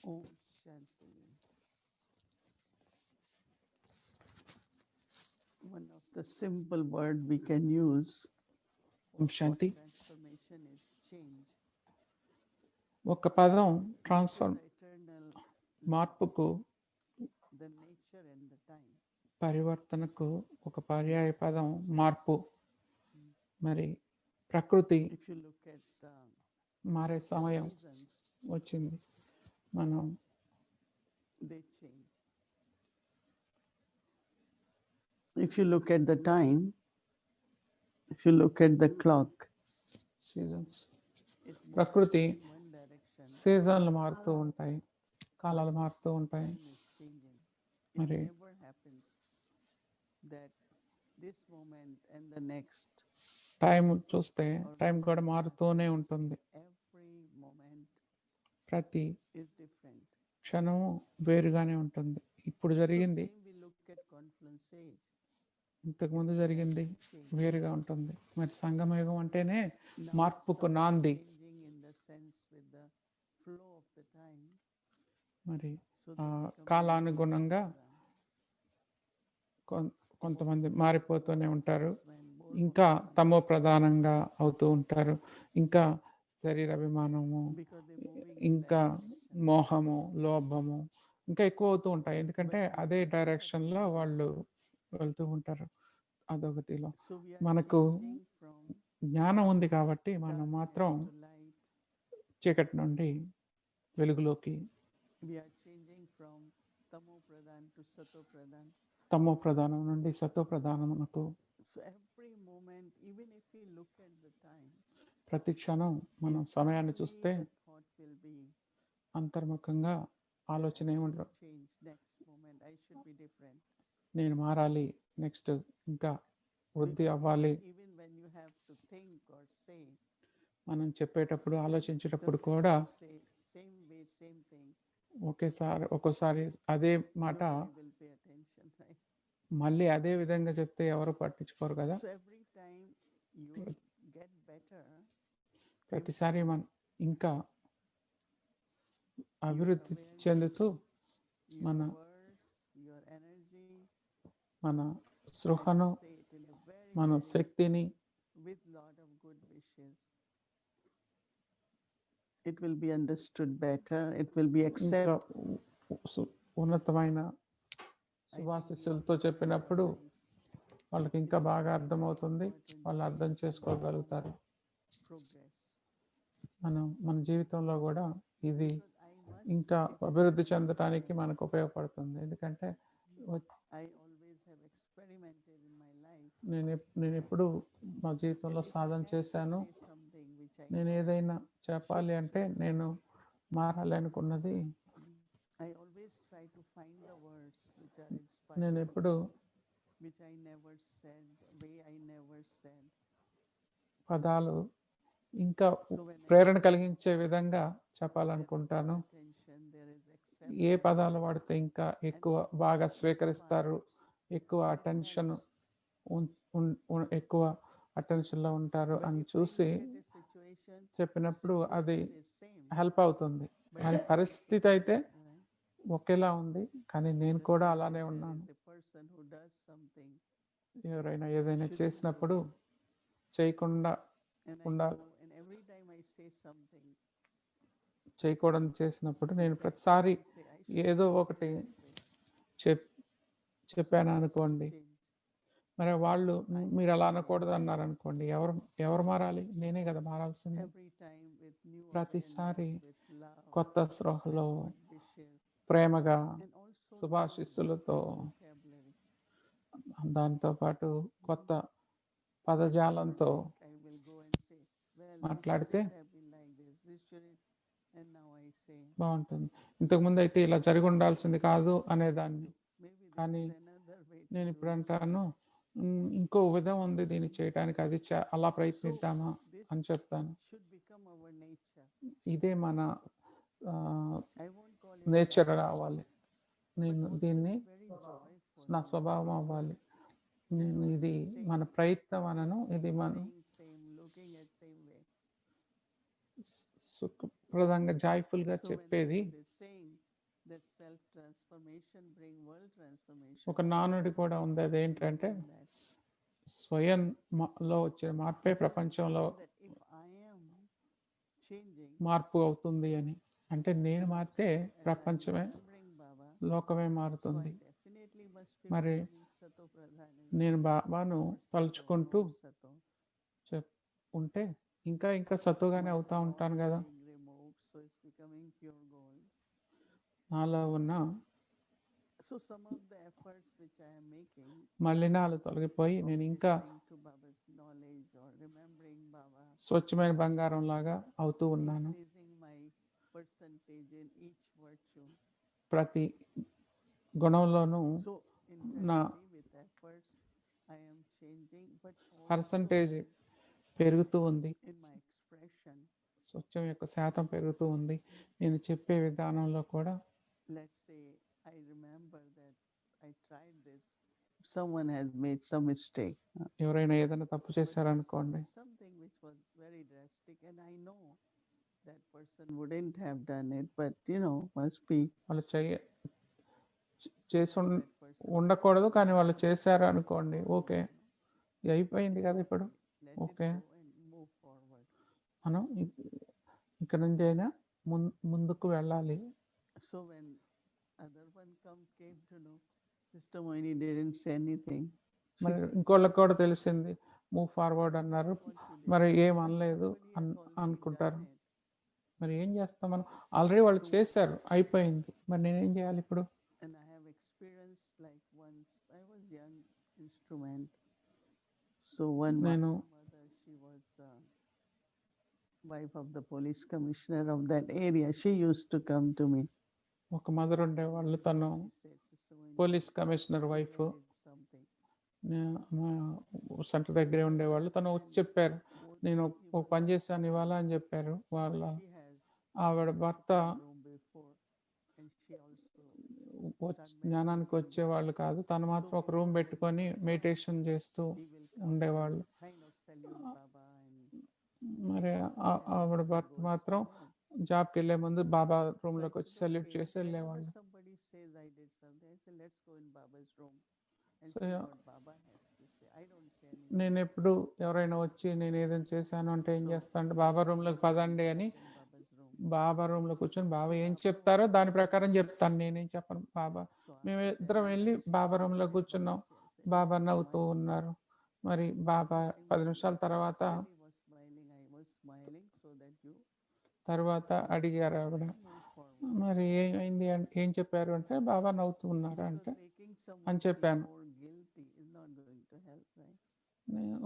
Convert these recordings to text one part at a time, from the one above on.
Om Shanti. One of the simple word we can use Om for Shanti. transformation is change. ఒక పదం Which is transform the eternal మార్పుకు, the nature and the time. పరివర్తనకు ఒక పర్యాయ పదం మార్పు. మరి ప్రకృతి If you look at మారే సమయం seasons, వచ్చింది, మనం they change. If you look at the time, if you look at the clock, seasons it moves ప్రకృతి in one direction. సీజన్లు మారుతూ ఉంటాయి, కాలాలు మారుతూ ఉంటాయి. Time is changing. It మరి never happens that this moment and the next. Time చూస్తే time కూడా మారుతూనే ఉంటుంది. Every moment ప్రతి is different. క్షణము వేరుగానే ఉంటుంది. ఇప్పుడు జరిగింది, So same we look at confluence age. ఇంతకుముందు జరిగింది Change. వేరుగా ఉంటుంది. మరి సంగమయుగం అంటేనే Now మార్పుకు some నాంది. changing in the sense with the flow of the time. మరి So ఆ they become కాలానుగుణంగా కొంతమంది మారిపోతూనే ఉంటారు. ఇంకా తమో ప్రధానంగా అవుతూ ఉంటారు. ఇంకా శరీర అభిమానము, because they moving in ఇంకా that direction. మోహము, లోభము ఇంకా ఎక్కువ అవుతూ ఉంటాయి. ఎందుకంటే అదే డైరెక్షన్లో వాళ్ళు వెళ్తూ ఉంటారు అధోగతిలో. So we are మనకు changing from జ్ఞానం ఉంది కాబట్టి మనం మాత్రం darkness to light. చీకటి నుండి వెలుగులోకి, We are changing from tamo pradhan to sato pradhan. తమో ప్రధానం నుండి సతో ప్రధానమునకు. So every moment, even if we look at the time, ప్రతి క్షణం మనం సమయాన్ని internally చూస్తే the thought will be, అంతర్ముఖంగా that ఆలోచన I ఏముండదు, should change next moment. I should be different. నేను మారాలి, నెక్స్ట్ ఇంకా వృద్ధి Because అవ్వాలి. even when you have to think or say, మనం చెప్పేటప్పుడు, ఆలోచించేటప్పుడు sometimes కూడా you say same way, same thing. ఒక్కోసారి అదే మాట Nobody will pay attention, right? మళ్ళీ అదే విధంగా చెప్తే ఎవరు పట్టించుకోరు కదా. So every time you get better, ప్రతిసారి మనం ఇంకా your అభివృద్ధి awareness, చెందుతూ your మన words, your energy, మన I సృహను, say it in a very, మన very శక్తిని, with lot of good wishes, it will be understood better. It will be ఇంకా accepted. ఉన్నతమైన శుభాశిస్సులతో చెప్పినప్పుడు వాళ్ళకి ఇంకా బాగా అర్థమవుతుంది, వాళ్ళు అర్థం చేసుకోగలుగుతారు. Progress. మన జీవితంలో కూడా ఇది Because I must ఇంకా say, అభివృద్ధి చెందడానికి మనకు ఉపయోగపడుతుంది. ఎందుకంటే I always have experimented in my life. నేను ఎప్పుడు మా జీవితంలో If I Sadhana have to చేశాను. say something which I నేను know ఏదైనా చెప్పాలి అంటే, నేను మారాలి అనుకున్నది, I always try to find the words which are నేను inspiring, ఎప్పుడు which I never said, way I never said. పదాలు ఇంకా So when I Prerana say, కలిగించే విధంగా there is చెప్పాలనుకుంటాను. more attention, there is A acceptance, పదాలు వాడితే ఇంకా ఎక్కువ and it బాగా also స్వీకరిస్తారు, inspires, ఎక్కువ it అటెన్షన్ helps. ఎక్కువ అటెన్షన్లో ఉంటారు But అని if I చూసి look at a situation, చెప్పినప్పుడు అది situation is same, హెల్ప్ అవుతుంది. but మరి if I పరిస్థితి say, అయితే right, ఒకేలా ఉంది, కానీ నేను just కూడా as అలానే if there ఉన్నాను. is a person who does something, ఎవరైనా ఏదైనా should చేసినప్పుడు do it. చేయకుండా And I ఉండాలి. know, and every time I say something, చేయకూడదు చేసినప్పుడు నేను that ప్రతిసారి person say, I should ఏదో not ఒకటి say that way. చెప్పాను So he has to అనుకోండి. change. మరి వాళ్ళు I మీరు have అలా to అనకూడదు అన్నారు అనుకోండి, ఎవరు మారాలి? నేనే కదా మారాల్సింది. every time with new ప్రతిసారి awareness, with love, కొత్త స్పృహలో, with good wishes, ప్రేమగా, and also శుభాశిస్సులతో, new vocabulary. దాంతోపాటు కొత్త పదజాలంతో Like I will go and say, well, this మాట్లాడితే shouldn't have been like this shouldn't, and now I say, బాగుంటుంది. ఇంతకుముందు అయితే ఇలా జరిగి ఉండాల్సింది కాదు అనేదాన్ని, maybe there కానీ is another way to నేను do ఇప్పుడు it. అంటాను, ఇంకో విధం ఉంది దీన్ని చేయడానికి, అది అలా ప్రయత్నిద్దామా This అని చెప్తాను. should become our nature. ఇదే మన I won't call it nature habit, రావాలి. but నేను also దీన్ని it's very joyful. నా స్వభావం అవ్వాలి. నేను ఇది Saying మన ప్రయత్నం అనను, same, ఇది మన saying, looking at same way. సుఖప్రదంగా జాయ్ఫుల్గా So when చెప్పేది. there is a saying, that self transformation bring world transformation. ఒక నానుడి కూడా ఉంది, అదేంటంటే In that, స్వయంలో వచ్చే మార్పే ప్రపంచంలో that if I am changing, మార్పు అవుతుంది అని. అంటే నేను మారితే as I'm ప్రపంచమే, remembering Baba, లోకమే so I మారుతుంది. definitely must be మరి becoming Sato Pradhani. నేను బాబాను More Sato, తలుచుకుంటూ more Sato. ఉంటే ఇంకా ఇంకా సత్తుగానే My అవుతా flaws ఉంటాను కదా. being removed, so it's becoming pure gold. నాలో ఉన్న So some of the efforts which I am making, మలినాలు తొలగిపోయి of నేను ఇంకా listening to Baba's knowledge or remembering Baba, స్వచ్ఛమైన బంగారం లాగా అవుతూ ఉన్నాను. increasing my percentage in each virtue. ప్రతి గుణంలోనూ So నా internally with efforts, I am changing, but percentage also పెరుగుతూ ఉంది, in my expression. స్వచ్ఛం యొక్క శాతం పెరుగుతూ ఉంది. నేను చెప్పే విధానంలో కూడా Let's say I remember that I tried this. Someone has made some mistake. ఎవరైనా ఏదైనా తప్పు But చేశారనుకోండి, something which was very drastic, and I know that person wouldn't have done it, but must be వాళ్ళు so చేసి let that person ఉండకూడదు, కానీ వాళ్ళు చేశారు అనుకోండి, forward, ఓకే ఇది అయిపోయింది కదా. ఇప్పుడు let it okay, go and move forward. మనం ఇక్కడ నుండి అయినా ముందుకు వెళ్ళాలి. So when other one came to know, Sister Moini didn't say anything. మరి ఇంకోళ్ళకి కూడా తెలిసింది, మూవ్ ఫార్వర్డ్ అన్నారు, మరి ఏం అనలేదు అనుకుంటారు. మరి ఏం చేస్తాం మనం? ఆల్రెడీ వాళ్ళు చేశారు, అయిపోయింది, మరి నేనేం చేయాలి ఇప్పుడు? And I have experienced, like once I was young instrument. So one నేను mother, she was wife of the police commissioner of that area. She used to come to me. ఒక మదర్ ఉండేవాళ్ళు, తను She said, Sister Moini, police commissioner I wife, did something. మా centre దగ్గరే ఉండేవాళ్ళు. తను వచ్చి చెప్పారు, నేను ఒక పని చేశాను ఇవాళ అని చెప్పారు. వాళ్ళ She has ఆవిడ భర్త room before, and she also జ్ఞానానికి వచ్చేవాళ్ళు కాదు, తను మాత్రం ఒక రూమ్ పెట్టుకొని మెడిటేషన్ చేస్తూ he will come ఉండేవాళ్ళు. kind of salute Baba and మరి ఆవిడ భర్త మాత్రం జాబ్కి వెళ్ళే ముందు బాబా రూమ్లోకి వచ్చి సెల్యూట్ చేసి వెళ్ళేవాళ్ళు. somebody says I did something, I say let's go in Baba's room and So, see yeah. what Baba has to say. I don't say anything. నేను ఎప్పుడు ఎవరైనా వచ్చి నేను ఏదైనా చేశాను అంటే ఏం చేస్తాను అంటే, బాబా రూమ్లోకి పదండి అని In Baba's room. బాబా రూమ్లో కూర్చొని బాబా ఏం చెప్తారో దాని ప్రకారం చెప్తాను, నేనేం చెప్పను. బాబా So మేము ఇద్దరం వెళ్ళి బాబా రూమ్లో కూర్చున్నాం, బాబా నవ్వుతూ ఉన్నారు. మరి బాబా 10 నిమిషాల తర్వాత was smiling, I was smiling, so that you తర్వాత అడిగారు ఆవిడ, move forward. మరి ఏమైంది ఏం చెప్పారు అంటే, బాబా నవ్వుతూ ఉన్నారు Because అంటే making someone feel చెప్పాను. more guilty is not going to help, right?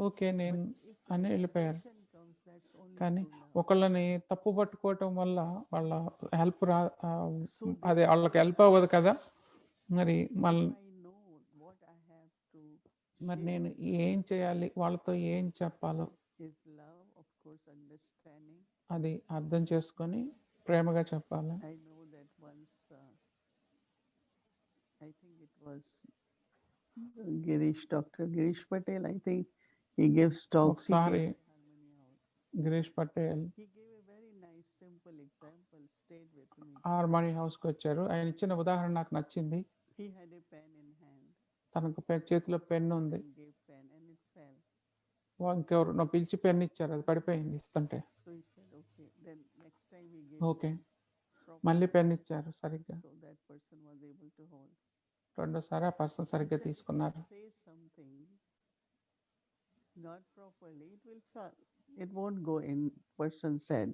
Okay నేను If అని వెళ్ళిపోయారు. realization comes, that's only కానీ true love. ఒకళ్ళని తప్పు పట్టుకోవటం వల్ల వాళ్ళ హెల్ప్ So అదే వాళ్ళకి హెల్ప్ అవ్వదు కదా. మరి మళ్ళీ I know what I have to మరి share నేను ఏం చేయాలి, వాళ్ళతో ఏం చెప్పాలో is love, of course, understanding. అది అర్థం చేసుకొని ప్రేమగా చెప్పాలి. I know that once, I think it was Dr. Girish Patel, I think he gives talks. He ఒకసారి gave Harmony House. Girish Patel He gave a very nice, simple example, stayed with me. Harmony హౌస్కి వచ్చారు. ఆయన ఇచ్చిన ఉదాహరణ నాకు నచ్చింది. He had a pen in hand. తనకు చేతిలో పెన్ను ఉంది, And gave pen and it fell. ఇంకెవరు నా పిలిచి పెన్ను ఇచ్చారు, అది పడిపోయింది ఇస్తుంటే. So he said, okay. Then next time he gave okay, proper మళ్ళీ పెన్ను ఇచ్చారు సరిగ్గా. so that person was able to hold. రెండోసారి ఆ పర్సన్ సరిగ్గా He said, తీసుకున్నారు. if you say something not properly, it will fall. It won't go in person's head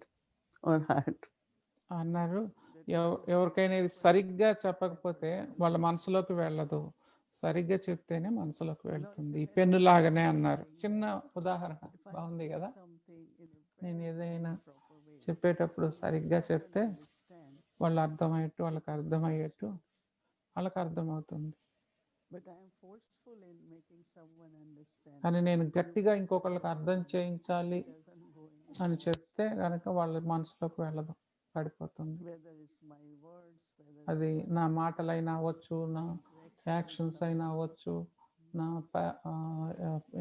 or heart. అన్నారు, ఎవరికైనా ఇది సరిగ్గా చెప్పకపోతే వాళ్ళ మనసులోకి వెళ్ళదు, సరిగ్గా చెప్తేనే మనసులోకి వెళ్తుంది, ఈ పెన్ను లాగానే అన్నారు. చిన్న ఉదాహరణ If I బాగుంది say కదా. something in a నేను very ఏదైనా proper way, చెప్పేటప్పుడు సరిగ్గా చెప్తే understand. వాళ్ళు వాళ్ళకి అర్థమయ్యేట్టు వాళ్ళకి అర్థమవుతుంది. But I am forceful in making someone understand. కానీ నేను గట్టిగా ఇంకొకళ్ళకి అర్థం చేయించాలి Doesn't go in. అని చెప్తే కనుక వాళ్ళ మనసులోకి వెళ్ళదు, పడిపోతుంది. Whether it's my words, whether అది నా మాటలైనా అవ్వచ్చు, నా యాక్షన్స్ అయినా అవ్వచ్చు, నా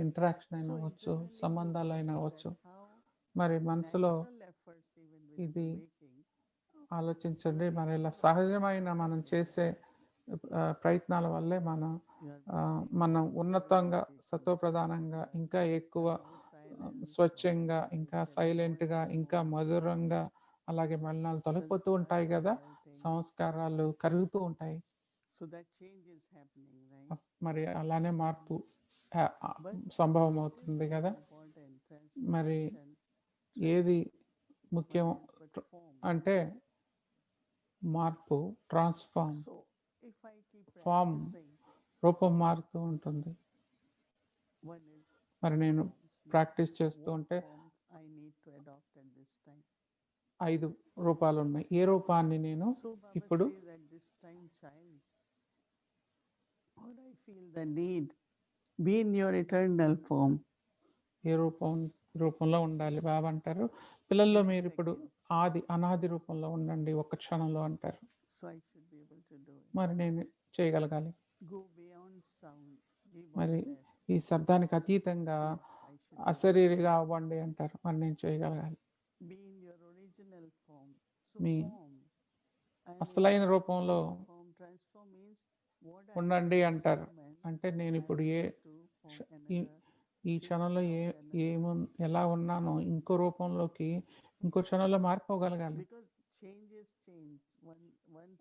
ఇంటరాక్షన్ అయినా అవ్వచ్చు, సంబంధాలు అయినా అవ్వచ్చు. how మరి మనసులో natural efforts even which ఇది we're making ఆలోచించండి. మరి ఇలా సహజమైన మనం చేసే ప్రయత్నాల వల్లే మనం మనం ఉన్నతంగా సత్వప్రధానంగా ఇంకా ఎక్కువ స్వచ్ఛంగా ఇంకా సైలెంట్గా ఇంకా మధురంగా అలాగే మలినాలు తొలగిపోతూ ఉంటాయి కదా, సంస్కారాలు కరుగుతూ ఉంటాయి. So that change is happening, right? మరి అలానే మార్పు సంభవం అవుతుంది కదా. మరి ఏది ముఖ్యం అంటే మార్పు, ట్రాన్స్ఫార్మ్, ఫామ్, రూపం మారుతూ ఉంటుంది. మరి నేను ప్రాక్టీస్ చేస్తూ ఉంటే 5 రూపాలు ఉన్నాయి. ఏ రూపాన్ని నేను ఇప్పుడు ఏ రూపంలో ఉండాలి బాబా అంటారు. పిల్లల్లో మీరు ఇప్పుడు అనాది రూపంలో ఉండండి ఒక్క క్షణంలో అంటారు. మరి నేను చేయగలగాలి. మరి ఈ శబ్దానికి అతీతంగా అశరీరిగా అవ్వండి అంటారు. మరి నేను చేయగలగాలి. మీ అసలైన రూపంలో ఉండండి అంటారు. అంటే నేను ఇప్పుడు ఈ క్షణంలో ఎలా ఉన్నానో ఇంకో రూపంలోకి ఇంకో క్షణంలో మారిపోగలగాలి.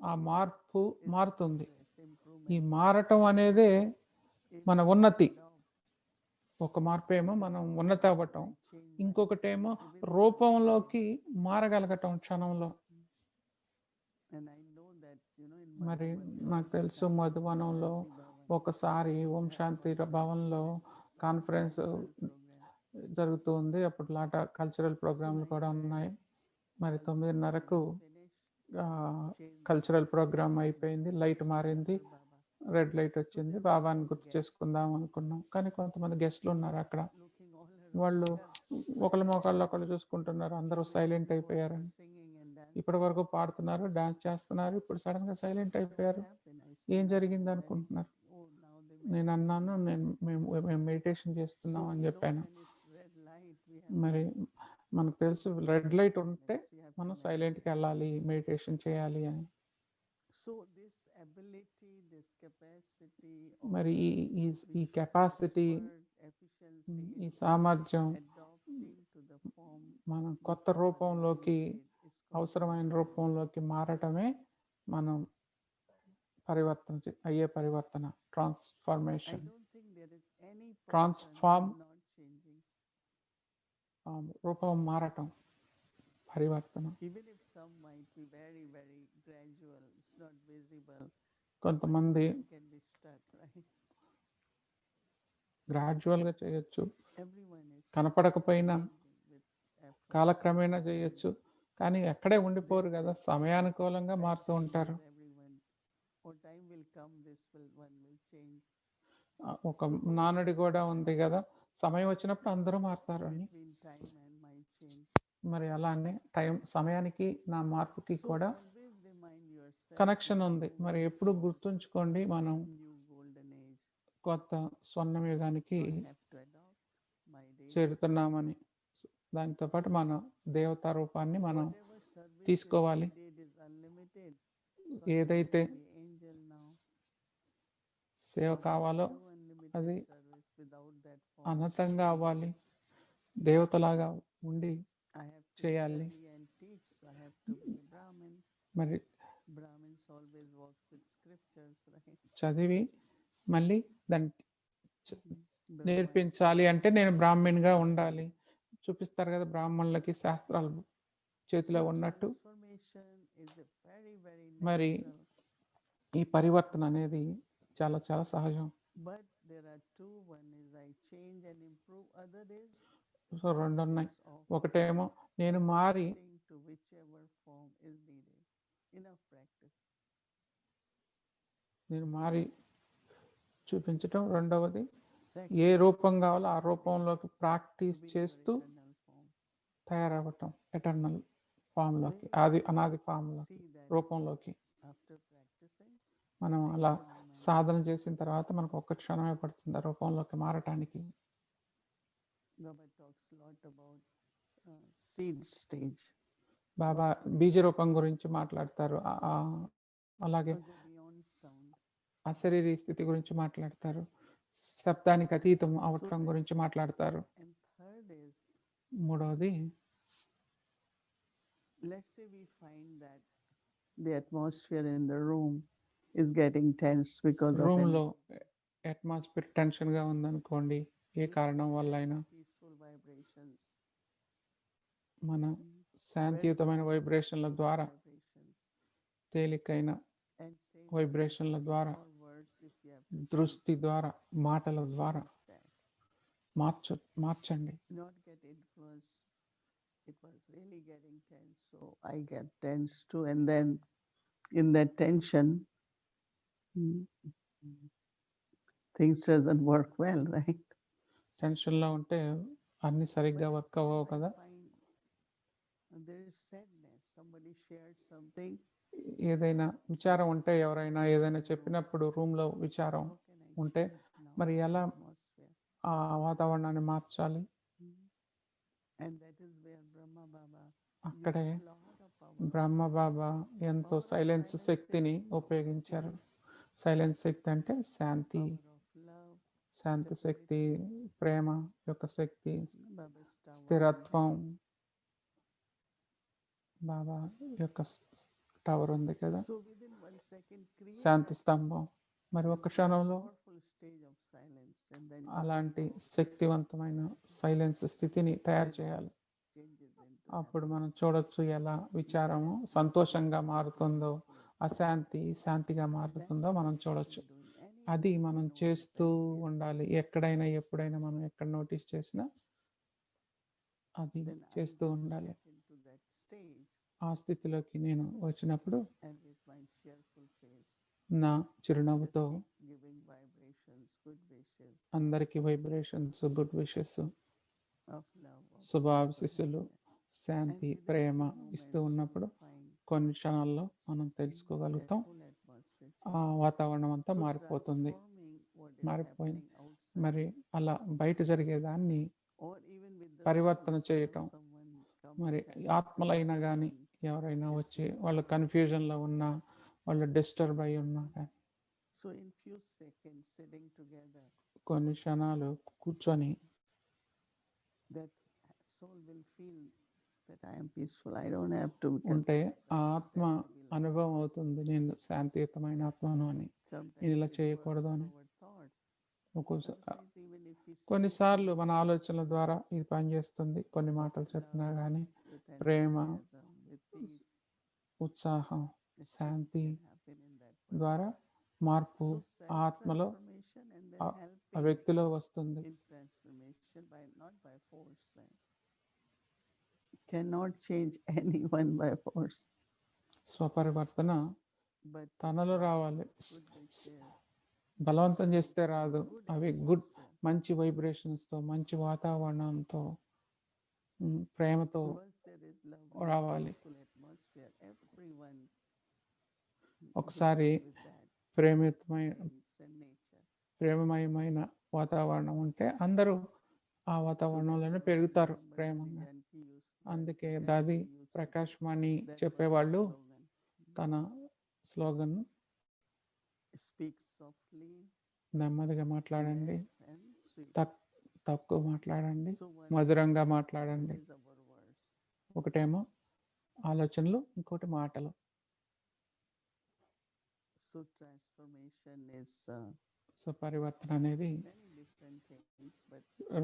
ఆ మార్పు మారుతుంది. ఈ మారటం అనేదే మన ఉన్నతి. ఒక మార్పు ఏమో మనం ఉన్నత అవ్వటం, ఇంకొకటేమో రూపంలోకి మారగలగటం క్షణంలో. మరి నాకు తెలుసు మధువనంలో ఒకసారి ఓం శాంతి భవన్లో కాన్ఫరెన్స్ జరుగుతుంది. అప్పుడు కల్చరల్ ప్రోగ్రాంలు కూడా ఉన్నాయి. మరి 9:30కు కల్చరల్ ప్రోగ్రామ్ అయిపోయింది. లైట్ మారింది, రెడ్ లైట్ వచ్చింది. బాబాని గుర్తు చేసుకుందాం అనుకున్నాం. కానీ కొంతమంది గెస్ట్లు ఉన్నారు అక్కడ. వాళ్ళు ఒకళ్ళ మొక్కళ్ళు ఒకళ్ళు చూసుకుంటున్నారు. అందరూ సైలెంట్ అయిపోయారని. ఇప్పటి వరకు పాడుతున్నారు, డాన్స్ చేస్తున్నారు, ఇప్పుడు సడన్గా సైలెంట్ అయిపోయారు. ఏం జరిగింది అనుకుంటున్నారు? నేను అన్నాను, మేము మెడిటేషన్ చేస్తున్నాం అని చెప్పాను. మరి మనకు తెలుసు రెడ్ లైట్ ఉంటే మనం సైలెంట్కి వెళ్ళాలి, మెడిటేషన్ చేయాలి అని. మరి ఈ కెపాసిటీ, ఈ సామర్థ్యం మనం కొత్త రూపంలోకి, అవసరమైన రూపంలోకి మారటమే మనం పరివర్తన, ట్రాన్స్ఫర్మేషన్. ట్రాన్స్ఫార్మ్, రూపం మారటం, పరివర్తన. కొంతమంది గ్రాడ్యువల్గా చేయొచ్చు, కనపడకపోయినా కాలక్రమేణా చేయొచ్చు. కానీ ఎక్కడే ఉండిపోరు కదా, సమయానుకూలంగా మారుతూ ఉంటారు. ఒక నానుడి కూడా ఉంది కదా, సమయం వచ్చినప్పుడు అందరూ మారుతారు అని. మరి అలానే సమయానికి నా మార్పుకి కూడా కనెక్షన్ ఉంది. మరి ఎప్పుడు గుర్తుంచుకోండి, మనం కొత్త స్వర్ణ యుగానికి చేరుతున్నామని. దాంతో పాటు మన దేవతా రూపాన్ని మనం తీసుకోవాలి. ఏదైతే సేవ కావాలో అది అనంతంగా అవ్వాలి, దేవతలాగా ఉండి చేయాలి. మరి చదివి మళ్ళీ దాన్ని నేర్పించాలి అంటే నేను బ్రాహ్మణ్గా ఉండాలి. చూపిస్తారు కదా బ్రాహ్మణులకి శాస్త్రాలు చేతిలో ఉన్నట్టు. మరి ఈ పరివర్తన అనేది చాలా చాలా సహజం. సో 2 ఉన్నాయి. ఒకటేమో నేను మారి చూపించటం, రెండవది ఏ రూపం కావాలో ఆ రూపంలోకి ప్రాక్టీస్ చేస్తూ తయారవ్వటం, ఎటర్నల్ ఫామ్లోకి, అనాది ఫామ్లోకి, రూపంలోకి. మనం అలా సాధన చేసిన తర్వాత మనకు ఒక్క క్షణమే పడుతుంది ఆ రూపంలోకి మారటానికి. బాబా బీజ రూపం గురించి మాట్లాడతారు. అలాగే or go beyond sound. అశరీరీ స్థితి గురించి మాట్లాడతారు. శబ్దానికి అతీతం అవటం గురించి మాట్లాడతారు. And third is, మూడవది, let's say we find that the atmosphere in the room is getting tense because of రూమ్లో అట్మాస్ఫియర్ టెన్షన్గా ఉందనుకోండి, ఏ కారణం వల్ల అయినా peaceful vibrations, మన శాంతియుతమైన వైబ్రేషన్ల ద్వారా, vibrations, తేలికైన and say వైబ్రేషన్ల ద్వారా, or words if you have to దృష్టి ద్వారా, మాటల ద్వారా that, మార్చండి. not get influenced. It was really getting tense, so I get tense too, and then in that tension, things doesn't work well, right? టెన్షన్లో ఉంటే అన్ని సరిగ్గా వర్క్ అవ్వవు కదా. There is sadness. Somebody shared something. ఏదైనా విచారం ఉంటే, ఎవరైనా ఏదైనా చెప్పినప్పుడు రూమ్లో విచారం ఉంటే, మరి ఎలా ఆ వాతావరణాన్ని మార్చాలి? And that is where Brahma Baba అక్కడే used lot of power. బ్రహ్మ బాబా ఎంతో సైలెన్స్ శక్తిని ఉపయోగించారు. సైలెన్స్ శక్తి అంటే శాంతి, Power of love, శాంతి శక్తి, ప్రేమ యొక్క శక్తి, Baba's tower. స్థిరత్వం. బాబా యొక్క టవర్ ఉంది కదా, So within 1 second, create Shanti that స్తంభం. మరి ఒక క్షణంలో powerful stage of silence, and then అలాంటి శక్తివంతమైన సైలెన్స్ స్థితిని తయారు చేయాలి. changes into అప్పుడు మనం చూడొచ్చు ఎలా విచారము సంతోషంగా మారుతుందో, అశాంతి శాంతిగా మారుతుందో మనం చూడొచ్చు. అది మనం చేస్తూ ఉండాలి. ఎక్కడైనా ఎప్పుడైనా మనం ఎక్కడ నోటీస్ చేసినా అది then I చేస్తూ just ఉండాలి. step into that stage ఆ స్థితిలోకి నేను వచ్చినప్పుడు and with my cheerful face, నా చిరునవ్వుతో giving vibrations, good wishes అందరికీ vibrations, good wishes, of love, of శుభాశీస్సులు, and Shanti, within Prema few ఇస్తూ moments ఉన్నప్పుడు you find కొన్ని క్షణాల్లో మనం తెలుసుకోగలుగుతాం, that whole atmosphere ఆ changes. వాతావరణం అంతా So మారిపోతుంది. transforming what is మారిపోయింది. happening outside, మరి అలా బయట జరిగేదాన్ని or even with the పరివర్తన souls, చేయటం. someone మరి comes ఆత్మలైనా కానీ ఎవరైనా వచ్చి వాళ్ళు కన్ఫ్యూజన్లో ఉన్నా, వాళ్ళు డిస్టర్బ్ అయి ఉన్నా కానీ so in few seconds sitting together, కొన్ని క్షణాలు కూర్చొని that soul will feel that I am peaceful. I don't have to ఉంటే ఆ ఆత్మ అనుభవం అవుతుంది, నేను శాంతియుతమైన ఆత్మను అని, నేను ఇలా చేయకూడదు అని. కొన్నిసార్లు మన ఆలోచనల ద్వారా ఇది పనిచేస్తుంది. కొన్ని మాటలు చెప్పినా కానీ ప్రేమ, ఉత్సాహం, శాంతి ద్వారా మార్పు ఆత్మలో ఆ వ్యక్తిలో వస్తుంది. Cannot change anyone by force. స్వపరివర్తన But తనలో రావాలి, good wishes, బలవంతం చేస్తే రాదు. అవి మంచి వైబ్రేషన్స్తో, మంచి వాతావరణంతో, ప్రేమతో once there is love, రావాలి. peaceful atmosphere, everyone ఒకసారి with that ప్రేమమయమైన it's a nature. ప్రేమమయమైన వాతావరణం ఉంటే అందరూ ఆ వాతావరణంలోనే పెరుగుతారు ప్రేమంగా. అందుకే దాది ప్రకాష్ మణి చెప్పేవాళ్ళు తన స్లోగన్, నెమ్మదిగా మాట్లాడండి, తక్కువ మాట్లాడండి, మధురంగా మాట్లాడండి. ఒకటేమో ఆలోచనలు, ఇంకోటి మాటలు. సో పరివర్తన అనేది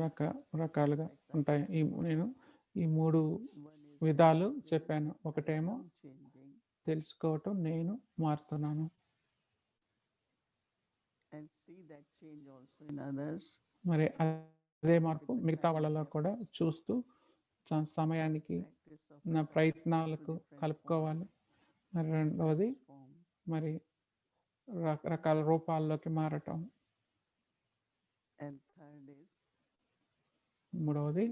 రకరకాలుగా ఉంటాయి. నేను ఈ 3 విధాలు చెప్పాను. ఒకటేమో తెలుసుకోవటం, నేను మారుతున్నాను. మరి అదే మార్పు మిగతా వాళ్ళలో కూడా చూస్తూ సమయానికి నా ప్రయత్నాలకు కలుపుకోవాలి. మరి రెండవది మరి రకరకాల రూపాల్లోకి మారటం. మూడవది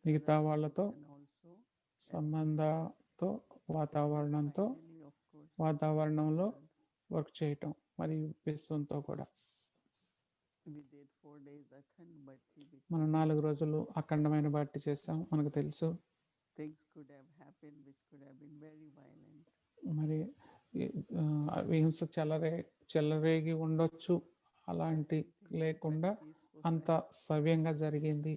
మిగతా వాళ్ళతో సంబంధంతో, వాతావరణంలో వర్క్ చేయటం, మరియు విశ్వంతో కూడా. We did 4 days Akhand Bhatti మనం because 4 రోజులు అఖండమైన బట్టి చేసాం, మనకు తెలుసు. things could have happened which could have been very violent. మరి హింస చెలరేగి ఉండొచ్చు, అలాంటి లేకుండా అంత సవ్యంగా జరిగింది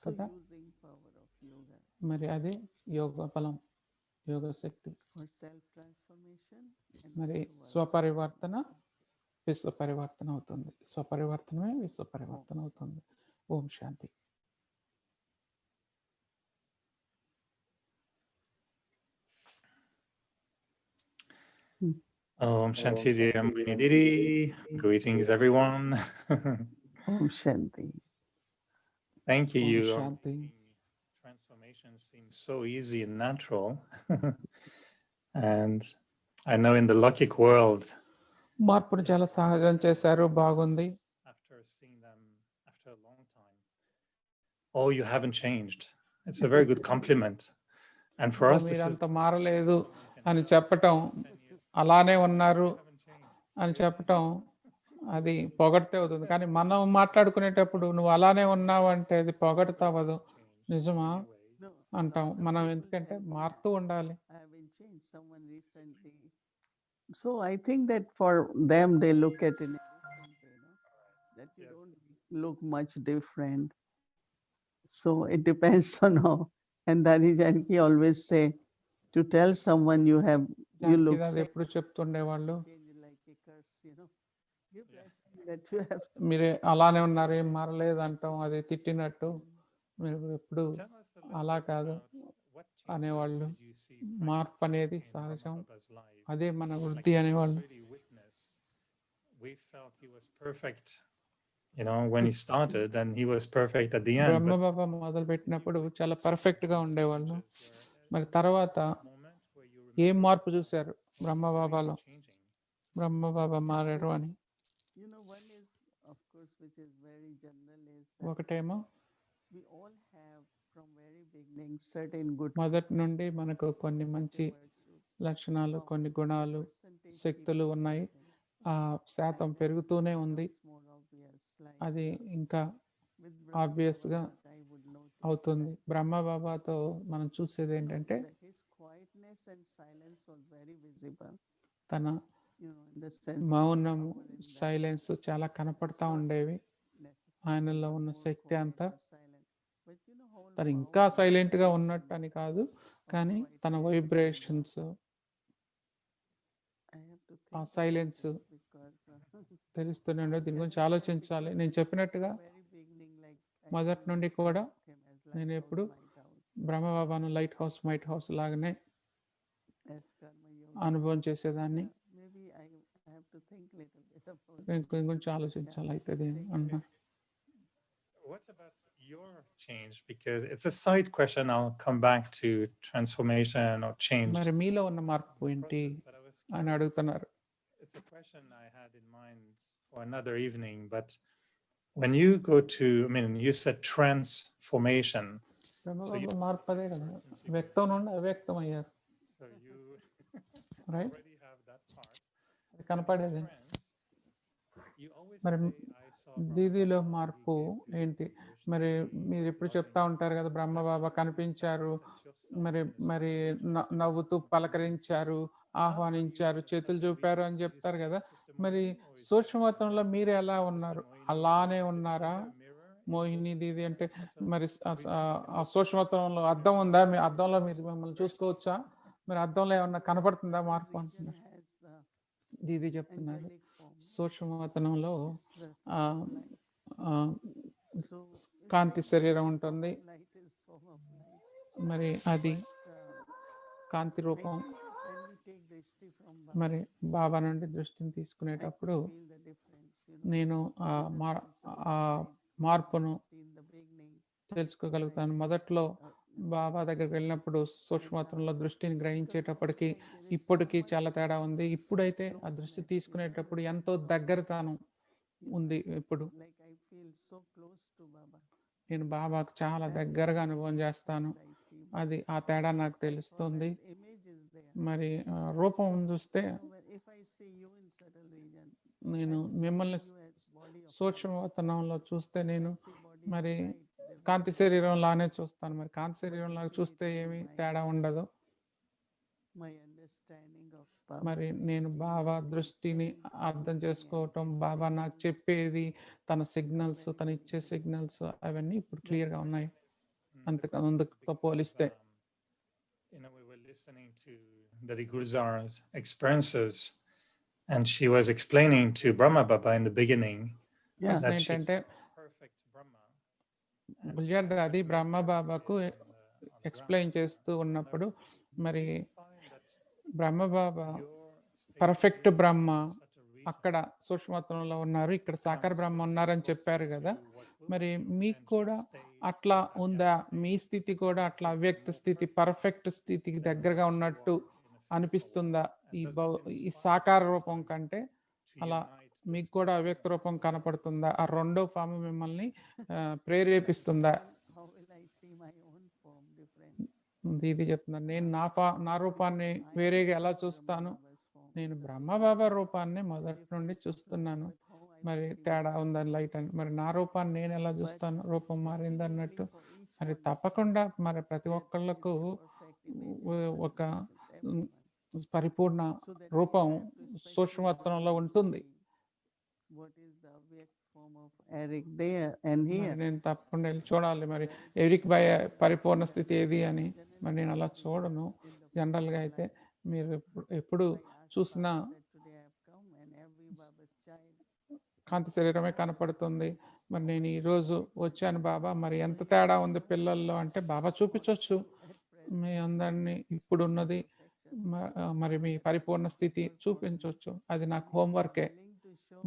So కదా. using power of yoga మరి అది యోగ బలం, యోగ శక్తి. for self transformation and మరి for world స్వపరివర్తన విశ్వ పరివర్తన అవుతుంది, స్వపరివర్తనమే విశ్వ పరివర్తన అవుతుంది. ఓం శాంతి. Om Shanti Deya Moini Didi. Greetings, everyone. Om Shanti. Thank you. Om You are Shanti. making transformation seems so easy and natural. And I know in the Logic world, మార్పును చాలా సహజం చేశారు, బాగుంది. after seeing them after a long time, oh, you haven't changed. It's a very good compliment. And for us, this is మీరంత మారలేదు అని చెప్పటం, అలానే ఉన్నారు అని చెప్పటం, అది పొగడితే అవుతుంది. కానీ మనం మాట్లాడుకునేటప్పుడు నువ్వు అలానే ఉన్నావు అంటే అది పొగడతావదు, నిజమా అంటాం మనం. ఎందుకంటే మారుతూ ఉండాలి. I haven't changed. Someone recently. So I think that for them, they look at it in a different way, no? That you don't look much different. So it depends on how. And Dadi Janki always say, to tell someone you look అది ఎప్పుడు చెప్తుండేవాళ్ళు, change like a curse, Give blessing that you have. మీరే అలానే ఉన్నారు, ఏం మారలేదు అంటాం, అది తిట్టినట్టు. మీరు ఎప్పుడు అలా కాదు అనేవాళ్ళు. మార్పు అనేది సహజం, అదే మన వృద్ధి అనేవాళ్ళు. We felt he was perfect, when he started, and he was perfect at the end. బ్రహ్మ బాబా మొదలు పెట్టినప్పుడు చాలా పర్ఫెక్ట్ గా ఉండేవాళ్ళు. మరి తర్వాత ఏం మార్పు చూశారు బ్రహ్మ బాబాలో? బ్రహ్మ బాబా మారారు అని. One is, of course, which is very general, is that ఒకటేమో we all have from very beginning certain good మొదటి నుండి మనకు కొన్ని మంచి లక్షణాలు, కొన్ని గుణాలు, శక్తులు ఉన్నాయి. ఆ శాతం పెరుగుతూనే ఉంది. అది ఇంకా ఆబ్వియస్ గా అవుతుంది. బ్రహ్మ బాబాతో మనం చూసేది ఏంటంటే తన మౌనం, సైలెన్స్ చాలా కనపడతా ఉండేవి. ఆయనలో ఉన్న శక్తి అంతా. తను ఇంకా సైలెంట్ గా ఉన్నట్టు అని కాదు, కానీ తన వైబ్రేషన్స్, ఆ సైలెన్స్ తెలుస్తూనే ఉండేది. దీని గురించి ఆలోచించాలి. నేను చెప్పినట్టుగా మొదటి నుండి కూడా నేను ఎప్పుడు బ్రహ్మబాబాను లైట్ హౌస్, మైట్ హౌస్ లాగానే అనుభవం చేసేదాన్ని. దీని గురించి ఆలోచించాలి అవుతుంది అన్నారు. What about your change? Because it's a side question. I'll come back to transformation or change. మరి మీలో ఉన్న మార్పు ఏంటి అని అడుగుతున్నారు. It's a question I had in mind for another evening, but when you go to, you said transformation. మార్పు అదే కదా, వ్యక్తం నుండి అవ్యక్తం అయ్యారు. So you right, already have that part. కనపడేది. You always మరి say, I saw దీదిలో మార్పు ఏంటి? మరి మీరు ఎప్పుడు చెప్తా ఉంటారు కదా, బ్రహ్మ బాబా కనిపించారు, మరి మరి నవ్వుతూ పలకరించారు, ఆహ్వానించారు, చేతులు చూపారు అని చెప్తారు కదా. మరి సూక్ష్మతంలో మీరు ఎలా ఉన్నారు? అలానే ఉన్నారా మోహిని దీది అంటే? మరి ఆ సూక్ష్మతంలో అద్దం ఉందా? మీ అద్దంలో మీరు మిమ్మల్ని చూసుకోవచ్చా? మరి అద్దంలో ఏమన్నా కనపడుతుందా మార్పు అంటున్నారు. దీది చెప్తున్నారు సూక్ష్మవతనంలో కాంతి శరీరం ఉంటుంది, మరి అది కాంతి రూపం. మరి బాబా నుండి దృష్టిని తీసుకునేటప్పుడు నేను ఆ మార్పును తెలుసుకోగలుగుతాను. మొదట్లో బాబా దగ్గరికి వెళ్ళినప్పుడు సూక్ష్మతంలో దృష్టిని గ్రహించేటప్పటికి ఇప్పటికీ చాలా తేడా ఉంది. ఇప్పుడైతే ఆ దృష్టి తీసుకునేటప్పుడు ఎంతో దగ్గరతనం ఉంది. ఇప్పుడు నేను బాబాకు చాలా దగ్గరగా అనుభవం చేస్తాను. అది ఆ తేడా నాకు తెలుస్తుంది. మరి రూపం చూస్తే నేను I will మిమ్మల్ని see you as body of సూక్ష్మవతనంలో చూస్తే నేను I see body of మరి light. There will Kanthi be శరీరం లానే చూస్తాను. మరి కాంతి శరీరం లాగా చూస్తే definitely ఏమి my తేడా ఉండదు. my understanding of Baba మరి will నేను still బాబా remain దృష్టిని same to అర్థం me and చేసుకోవటం, his బాబా నాకు signals చెప్పేది, తన సిగ్నల్స్, very తను ఇచ్చే clear. సిగ్నల్స్ అవన్నీ ఇప్పుడు That's క్లియర్గా why ఉన్నాయి. The అంతకు question is ముందుతో because, పోలిస్తే we were listening to Dari Gulzar's experiences, and she was explaining to Brahma Baba in the beginning yeah, ప్రశ్న that she's ఏంటంటే perfect Brahma. and గుల్జార్ దాది perfect బ్రహ్మ Lord బాబాకు is on the explain ground. చేస్తూ ఉన్నప్పుడు మరి Do you find that Brahma Baba your state of perfect being Brahma in such a region అక్కడ సూక్ష్మత్వంలో ఉన్నారు, ఇక్కడ సాకార comes బ్రహ్మ very ఉన్నారని closely చెప్పారు కదా. to what will మరి be మీకు eventual కూడా state, అట్లా Adhyana ఉందా? మీ state, స్థితి కూడా that అట్లా will be అవ్యక్త more స్థితి perfect పర్ఫెక్ట్ స్థితికి than దగ్గరగా what you ఉన్నట్టు are in a physical అనిపిస్తుందా? world? ఈ And does it ఈ inspire సాకార you రూపం sometimes కంటే to అలా unite those మీకు two కూడా అవ్యక్త forms రూపం in కనపడుతుందా? ఆ yourself? రెండో ఫామ్ మిమ్మల్ని ప్రేరేపిస్తుందా? how will I see my own form different? ఇది చెప్తున్నాను. నేను నా రూపాన్ని Because I am వేరేగా ఎలా seeing చూస్తాను? Brahma Baba's form నేను in the బ్రహ్మ beginning. బాబా రూపాన్ని మొదటి నుండి Difference to me, చూస్తున్నాను. but how I మరి will see తేడా my ఉందని లైట్ అని. మరి నా రూపాన్ని నేను ఎలా But చూస్తాను? రూపం మారింది అన్నట్టు. definitely for each మరి one of తప్పకుండా us, మరి ప్రతి that ఒక్కళ్ళకు is a perfect image ఒక with everyone. పరిపూర్ణ So that రూపం means I have to especially సూక్ష్మత్వంలో ఉంటుంది. see what is the object form of Eric there and మరి here. నేను తప్పకుండా వెళ్ళి చూడాలి మరి ఎరిక్ బాయ్ పరిపూర్ణ స్థితి ఏది అని. మరి నేను అలా చూడను. జనరల్గా అయితే మీరు ఎప్పుడు I asked చూసినా Baba that today I have come and every Baba's child. కాంతి శరీరమే కనపడుతుంది. మరి నేను ఈరోజు వచ్చాను బాబా, మరి ఎంత తేడా ఉంది పిల్లల్లో అంటే బాబా చూపించవచ్చు మీ అందరినీ ఇప్పుడున్నది మరి మీ పరిపూర్ణ స్థితి చూపించవచ్చు. అది నాకు హోంవర్కే.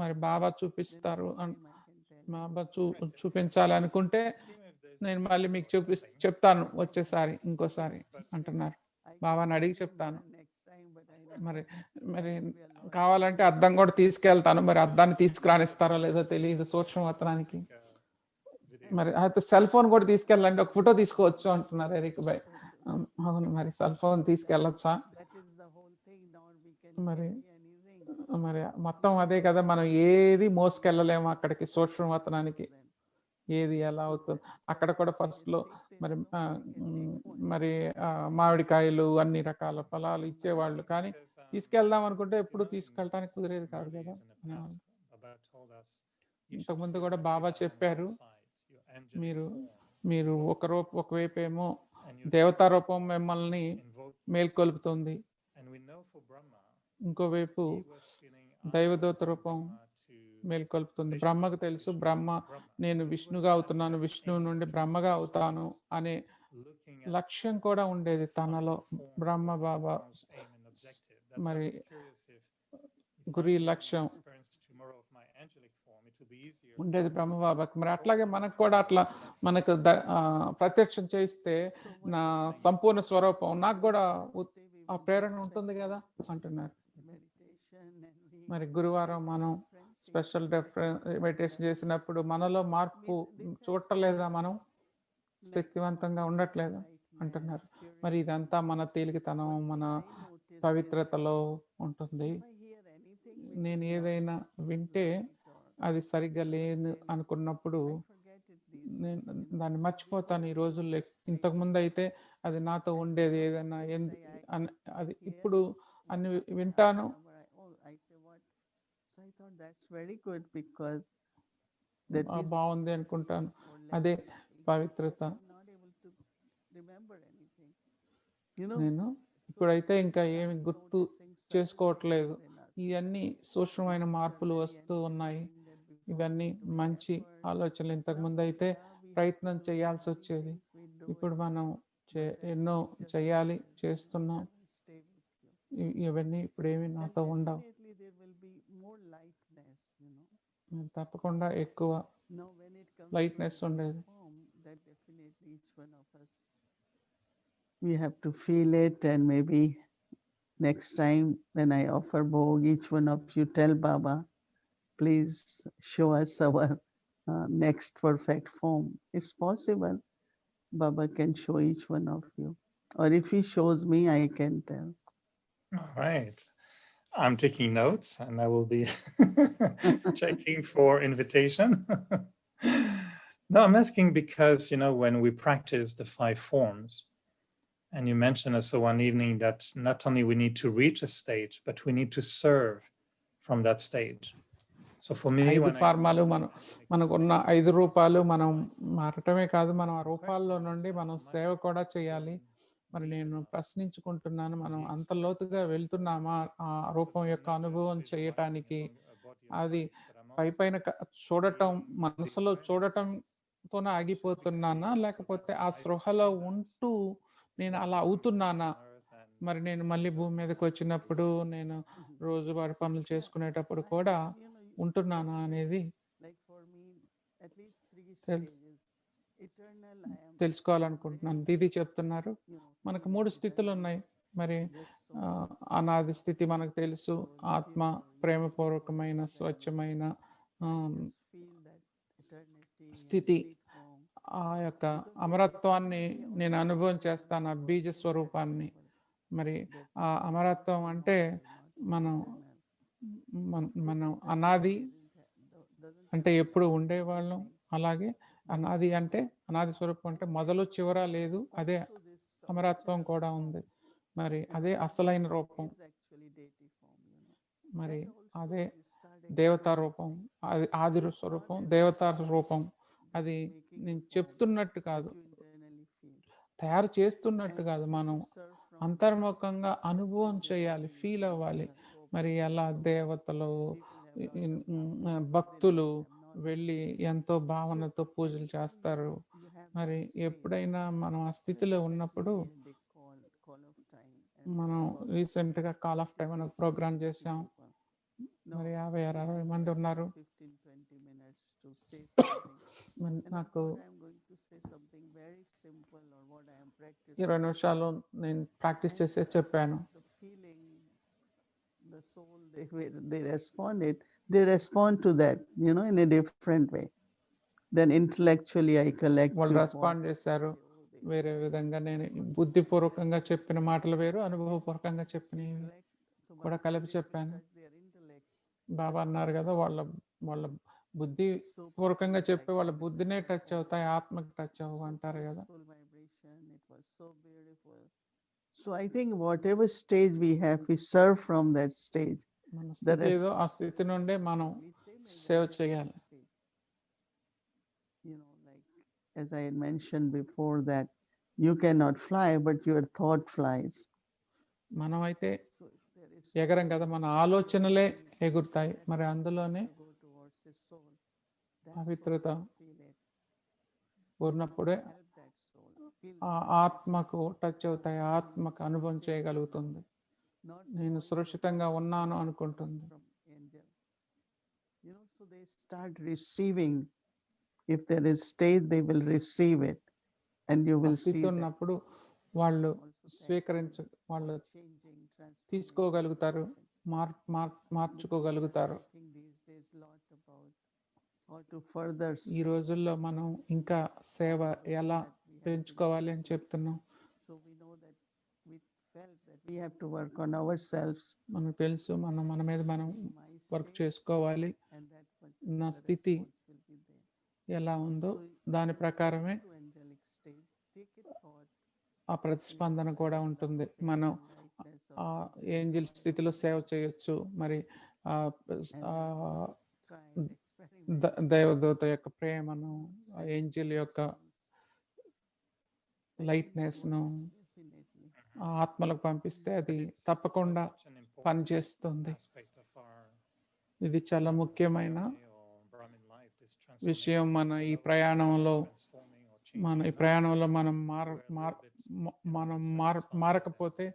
మరి బాబా చూపిస్తారు బాబా చూపించాలి అనుకుంటే నేను మళ్ళీ మీకు చెప్తాను వచ్చేసారి ఇంకోసారి అంటున్నారు. బాబాని అడిగి చెప్తాను. మరి మరి కావాలంటే అద్దం కూడా తీసుకెళ్తాను. మరి అద్దాన్ని తీసుకురానిస్తారో లేదో తెలియదు సూక్ష్మవతనానికి. మరి అయితే సెల్ ఫోన్ కూడా తీసుకెళ్ళండి, ఒక ఫోటో తీసుకోవచ్చు అంటున్నారు ఎరిక్ బాయ్. అవును, మరి సెల్ ఫోన్ తీసుకెళ్ళొచ్చా? మరి మరి మొత్తం అదే కదా, మనం ఏది మోసుకెళ్ళలేము అక్కడికి సూక్ష్మవతనానికి. ఏది ఎలా అవుతుంది అక్కడ కూడా ఫస్ట్లో మరి మరి మామిడికాయలు అన్ని రకాల ఫలాలు ఇచ్చేవాళ్ళు, కానీ తీసుకెళ్దాం అనుకుంటే ఎప్పుడు తీసుకెళ్ళడానికి కుదిరేది కాదు కదా. ఇంతకుముందు కూడా బాబా చెప్పారు, మీరు మీరు ఒకవైపు ఏమో దేవతా రూపం మిమ్మల్ని మేల్కొల్పుతుంది, ఇంకోవైపు దైవదూత రూపం మేల్కొల్పుతుంది. బ్రహ్మకు తెలుసు, బ్రహ్మ నేను విష్ణుగా అవుతున్నాను, విష్ణువు నుండి బ్రహ్మగా అవుతాను అనే లక్ష్యం కూడా ఉండేది తనలో. బ్రహ్మ బాబా మరి గురి లక్ష్యం ఉండేది బ్రహ్మ బాబాకి. మరి అట్లాగే మనకు కూడా అట్లా మనకు ప్రత్యక్షం చేయిస్తే నా సంపూర్ణ స్వరూపం నాకు కూడా ఆ ప్రేరణ ఉంటుంది కదా అంటున్నారు. మరి గురువారం మనం స్పెషల్ మెడిటేషన్ చేసినప్పుడు మనలో మార్పు చూడలేదా, మనం శక్తివంతంగా ఉండట్లేదా అంటున్నారు. మరి ఇదంతా మన తేలికతనం, మన పవిత్రతలో ఉంటుంది. నేను ఏదైనా వింటే అది సరిగ్గా లేదు అనుకున్నప్పుడు నేను దాన్ని మర్చిపోతాను ఈ రోజుల్లో. ఇంతకుముందు అయితే అది నాతో ఉండేది, ఏదైనా అది ఇప్పుడు అన్ని వింటాను. బాగుంది అనుకుంటాను. అదే పవిత్రత. నేను ఇప్పుడైతే ఇంకా ఏమి గుర్తు చేసుకోవట్లేదు. ఇవన్నీ సూక్ష్మమైన మార్పులు వస్తూ ఉన్నాయి. ఇవన్నీ మంచి ఆలోచనలు. ఇంతకుముందు అయితే ప్రయత్నం చేయాల్సి వచ్చేది, ఇప్పుడు మనం ఎన్నో చేయాలి, చేస్తున్నాం. ఇవన్నీ ఇప్పుడేమి నాతో ఉండవు. తప్పకుండా ఎక్కువ లైట్నెస్ ఉండేది. We have to feel it, and maybe next time when I offer bhog, each one of you tell Baba, please show us our next perfect form. It's possible. Baba can show each one of you. Or if he shows me, I can tell. All right. I'm taking notes and I will be checking for invitation. No, I'm asking because, when we practice the 5 forms, and you mentioned also one evening that not only we need to reach a stage, but we need to serve from that stage. So for me, 5 when I ఫార్మాలు మనకున్న 5 రూపాలు మనం మారటమే కాదు, మనం ఆ రూపాల్లో నుండి మనం సేవ కూడా చేయాలి. మరి నేను ప్రశ్నించుకుంటున్నాను, మనం అంత లోతుగా వెళ్తున్నామా ఆ రూపం యొక్క అనుభవం చేయటానికి? అది పైపైన చూడటం, మనసులో చూడటంతోనే ఆగిపోతున్నానా, లేకపోతే ఆ స్పృహలో ఉంటూ నేను అలా అవుతున్నానా? మరి నేను మళ్ళీ భూమి మీదకి వచ్చినప్పుడు నేను రోజువారీ పనులు చేసుకునేటప్పుడు కూడా ఉంటున్నానా అనేది Like for me, at least 3 Tell- stages. Eternal, I am తెలుసుకోవాలనుకుంటున్నాను. దీది చెప్తున్నారు మనకు 3 స్థితులు ఉన్నాయి. మరి అనాది స్థితి మనకు తెలుసు, ఆత్మ, ప్రేమపూర్వకమైన స్వచ్ఛమైన స్థితి. ఆ యొక్క అమరత్వాన్ని నేను అనుభవం చేస్తాను, ఆ బీజ స్వరూపాన్ని. మరి ఆ అమరత్వం అంటే మనం అనాది అంటే ఎప్పుడు ఉండేవాళ్ళం, అలాగే అనాది అంటే అనాది స్వరూపం అంటే మొదలు చివర లేదు, అదే అమరత్వం కూడా ఉంది. మరి అదే అసలైన రూపం, మరి అదే దేవతా రూపం, అది ఆది స్వరూపం, దేవతా రూపం. అది నేను చెప్తున్నట్టు కాదు, తయారు చేస్తున్నట్టు కాదు, మనం అంతర్ముఖంగా అనుభవం చేయాలి, ఫీల్ అవ్వాలి. మరి ఎలా దేవతలు, భక్తులు వెళ్ళి ఎంతో భావనతో పూజలు చేస్తారు. మరి ఎప్పుడైనా మనం ఆ స్థితిలో ఉన్నప్పుడు, మనం రీసెంట్గా కాల్ ఆఫ్ టైం అనే ప్రోగ్రామ్ చేసాం. మరి 50-60 మంది ఉన్నారు. నాకు 20 నిమిషాలు నేను ప్రాక్టీస్ చేసే చెప్పాను. The soul, they respond to that, in a different way. Then intellectually I collect. వాళ్ళు రెస్పాండ్ చేశారు వేరే విధంగా. నేను బుద్ధిపూర్వకంగా చెప్పిన మాటలు వేరు, అనుభవపూర్వకంగా చెప్పినవి కూడా కలిపి చెప్పాను. బాబా అన్నారు కదా, వాళ్ళ బుద్ధి పూర్వకంగా చెప్పి వాళ్ళ బుద్ధినే టచ్ అవుతాయి, ఆత్మకి టచ్ అవ్వ అంటారు కదా. So I think whatever stage we have, we serve from that stage. మన స్థితి ఏదో ఆ స్థితి నుండే మనం సేవ చేయాలి. Like as I had mentioned before, that you cannot fly, but your thought flies. మనం అయితే ఎగరం కదా, మన ఆలోచనలే ఎగురుతాయి. మరి అందులోనే పవిత్రత ఉన్నప్పుడే ఆ ఆత్మకు టచ్ అవుతాయి, ఆత్మకు అనుభవం చేయగలుగుతుంది. నేను సురక్షితంగా ఉన్నాను అనుకుంటుంది. So they start receiving. If there is stage, they will receive it, and you will see that. ఉన్నప్పుడు వాళ్ళు వాళ్ళు తీసుకోగలుగుతారు, మార్చుకోగలుగుతారు. ఈ రోజుల్లో మనం ఇంకా సేవ ఎలా పెంచుకోవాలి అని చెప్తున్నాం. మనకు తెలుసు, మన మీద మనం వర్క్ చేసుకోవాలి. నా స్థితి ఎలా ఉందో దాని ప్రకారమే ఆ ప్రతిస్పందన కూడా ఉంటుంది. మనం ఆ ఏంజిల్ స్థితిలో సేవ చేయొచ్చు. మరి దేవదూత యొక్క ప్రేమను, ఏంజిల్ యొక్క లైట్నెస్ను ఆత్మలకు పంపిస్తే అది తప్పకుండా పనిచేస్తుంది. ఇది చాలా ముఖ్యమైన విషయం. మన ఈ ప్రయాణంలో మనం మారకపోతే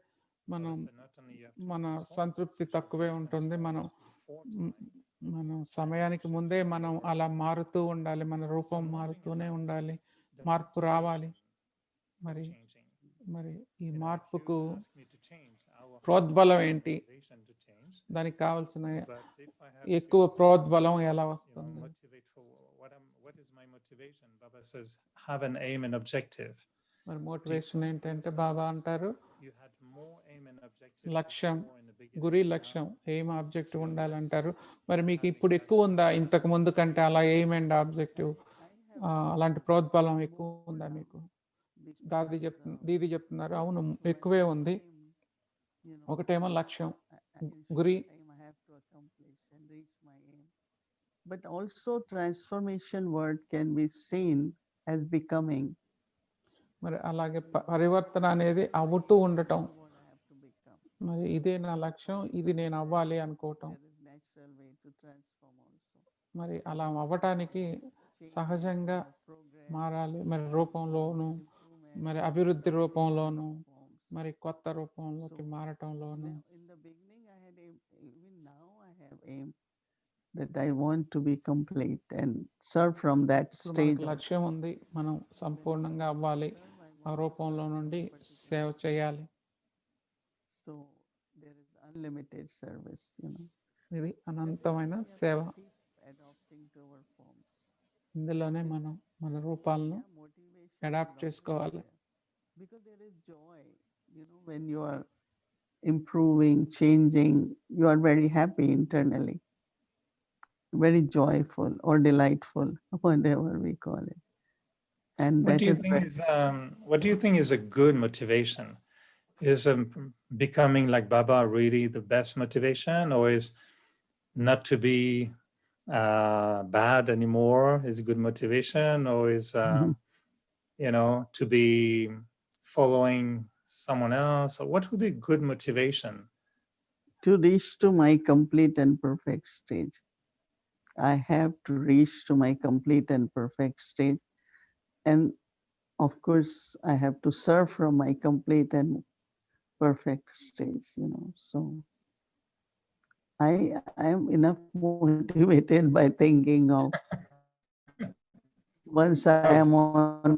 మన సంతృప్తి తక్కువే ఉంటుంది. మనం సమయానికి ముందే మనం అలా మారుతూ ఉండాలి, మన రూపం మారుతూనే ఉండాలి, మార్పు రావాలి. మరి ఈ మార్పుకు ప్రోద్బలం ఏంటి? దానికి కావాల్సిన ఎక్కువ ప్రోద్బలం ఎలా వస్తుంది? మరి మోటివేషన్ ఏంటంటే బాబా అంటారు, లక్ష్యం, గురి లక్ష్యం, ఎయిమ్ ఆబ్జెక్టివ్ ఉండాలంటారు. మరి మీకు ఇప్పుడు ఎక్కువ ఉందా ఇంతకు ముందు కంటే అలా ఎయిమ్ అండ్ ఆబ్జెక్టివ్ అలాంటి ప్రోద్బలం ఎక్కువ ఉందా మీకు? దీది చెప్తున్నారు అవును ఎక్కువే ఉంది. ఒకటేమో లక్ష్యం, గురి. But also transformation word can be seen as becoming. మరి అలాగే పరివర్తన అనేది అవుతూ ఉండటం. మరి ఇదే నా లక్ష్యం, ఇది నేను అవ్వాలి అనుకోవటం. మరి అలా అవ్వటానికి సహజంగా మారాలి. మరి రూపంలోను, మరి అభివృద్ధి రూపంలోను, మరి కొత్త రూపంలోకి మారటంలోను. That I want to be complete and serve from that stage. లక్ష్యం ఉంది, మనం సంపూర్ణంగా అవ్వాలి, ఆ రూపంలో నుండి సేవ చేయాలి. So there is unlimited service, ఇది అనంతమైన సేవ. ఇందులోనే మనం మన రూపాలను అడాప్ట్ చేసుకోవాలి. Because there is joy, when you are improving, changing, you are very happy internally, very joyful or delightful, whatever we call it. And what do you think is a good motivation? Is becoming like Baba really the best motivation, or is not to be bad anymore is a good motivation, or is to be following someone else, or what would be good motivation? To reach to my complete and perfect stage. I have to reach to my complete and perfect stage, and of course I have to serve from my complete and perfect stage, so I am enough motivated by thinking of once I am on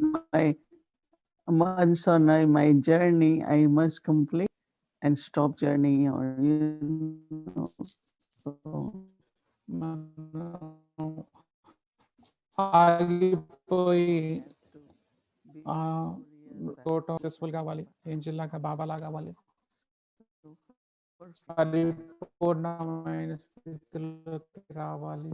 my journey, I must complete and stop journey, or so ఆగిపోయి successful కావాలి, angel లాగా బాబా లాగా కావాలి, పరిపూర్ణమైన స్థితిలోకి రావాలి.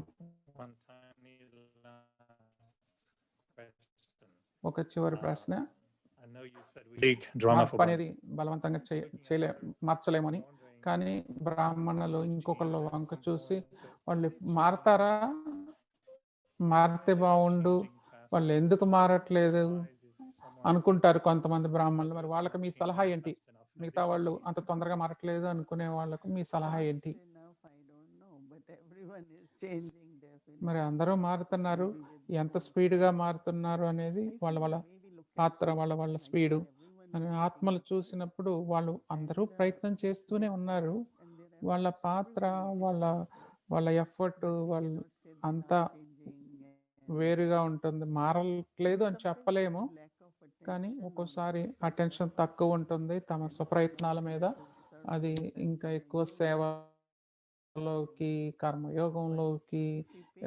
ఒక చివరి ప్రశ్న, మార్పు అనేది బలవంతంగా మార్చలేమని, కానీ బ్రాహ్మణులు ఇంకొకళ్ళు వంక చూసి వాళ్ళు మారతారా, మారితే బాగుండు, వాళ్ళు ఎందుకు మారట్లేదు అనుకుంటారు కొంతమంది బ్రాహ్మణులు. మరి వాళ్ళకి మీ సలహా ఏంటి? మిగతా వాళ్ళు అంత తొందరగా మారట్లేదు అనుకునే వాళ్ళకు మీ సలహా ఏంటి? మరి అందరూ మారుతున్నారు, ఎంత స్పీడ్గా మారుతున్నారు అనేది వాళ్ళ పాత్ర, వాళ్ళ స్పీడు. ఆత్మలు చూసినప్పుడు వాళ్ళు అందరూ ప్రయత్నం చేస్తూనే ఉన్నారు. వాళ్ళ పాత్ర, వాళ్ళ ఎఫర్ట్, వాళ్ళు అంతా వేరుగా ఉంటుంది. మారట్లేదు అని చెప్పలేము, కానీ ఒక్కోసారి అటెన్షన్ తక్కువ ఉంటుంది తమ స్వప్రయత్నాల మీద. అది ఇంకా ఎక్కువ సేవలోకి, కర్మయోగంలోకి,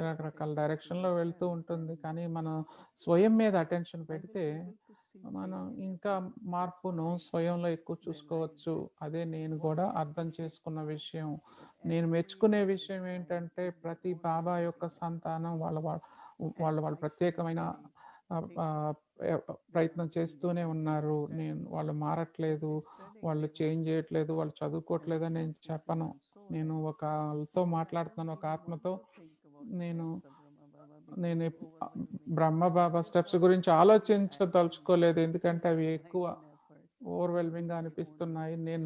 రకరకాల డైరెక్షన్లో వెళ్తూ ఉంటుంది. కానీ మనం స్వయం మీద అటెన్షన్ పెడితే మనం ఇంకా మార్పును స్వయంలో ఎక్కువ చూసుకోవచ్చు. అదే నేను కూడా అర్థం చేసుకున్న విషయం. నేను మెచ్చుకునే విషయం ఏంటంటే, ప్రతి బాబా యొక్క సంతానం వాళ్ళ ప్రత్యేకమైన ప్రయత్నం చేస్తూనే ఉన్నారు. వాళ్ళు మారట్లేదు, వాళ్ళు చేంజ్ చేయట్లేదు, వాళ్ళు చదువుకోవట్లేదు అని నేను చెప్పను. నేను ఒకతో మాట్లాడుతున్నాను, ఒక ఆత్మతో. నేను బ్రహ్మ బాబా స్టెప్స్ గురించి ఆలోచించదలుచుకోలేదు, ఎందుకంటే అవి ఎక్కువ ఓవర్వెల్మింగ్గా అనిపిస్తున్నాయి. నేను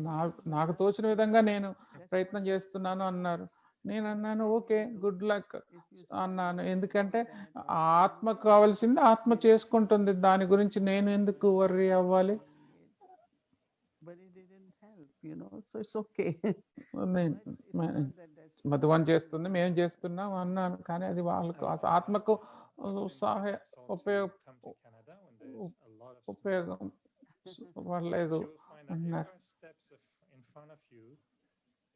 నాకు తోచిన విధంగా నేను ప్రయత్నం చేస్తున్నాను అన్నారు. నేను అన్నాను ఓకే, గుడ్ లక్ అన్నాను. ఎందుకంటే ఆత్మకు కావాల్సింది ఆత్మ చేసుకుంటుంది, దాని గురించి నేను ఎందుకు వర్రీ అవ్వాలి? మధువన్ చేస్తుంది, మేము చేస్తున్నాం అన్నాను. కానీ అది వాళ్ళకు ఆత్మకు ఉపయోగం పడలేదు అన్నారు.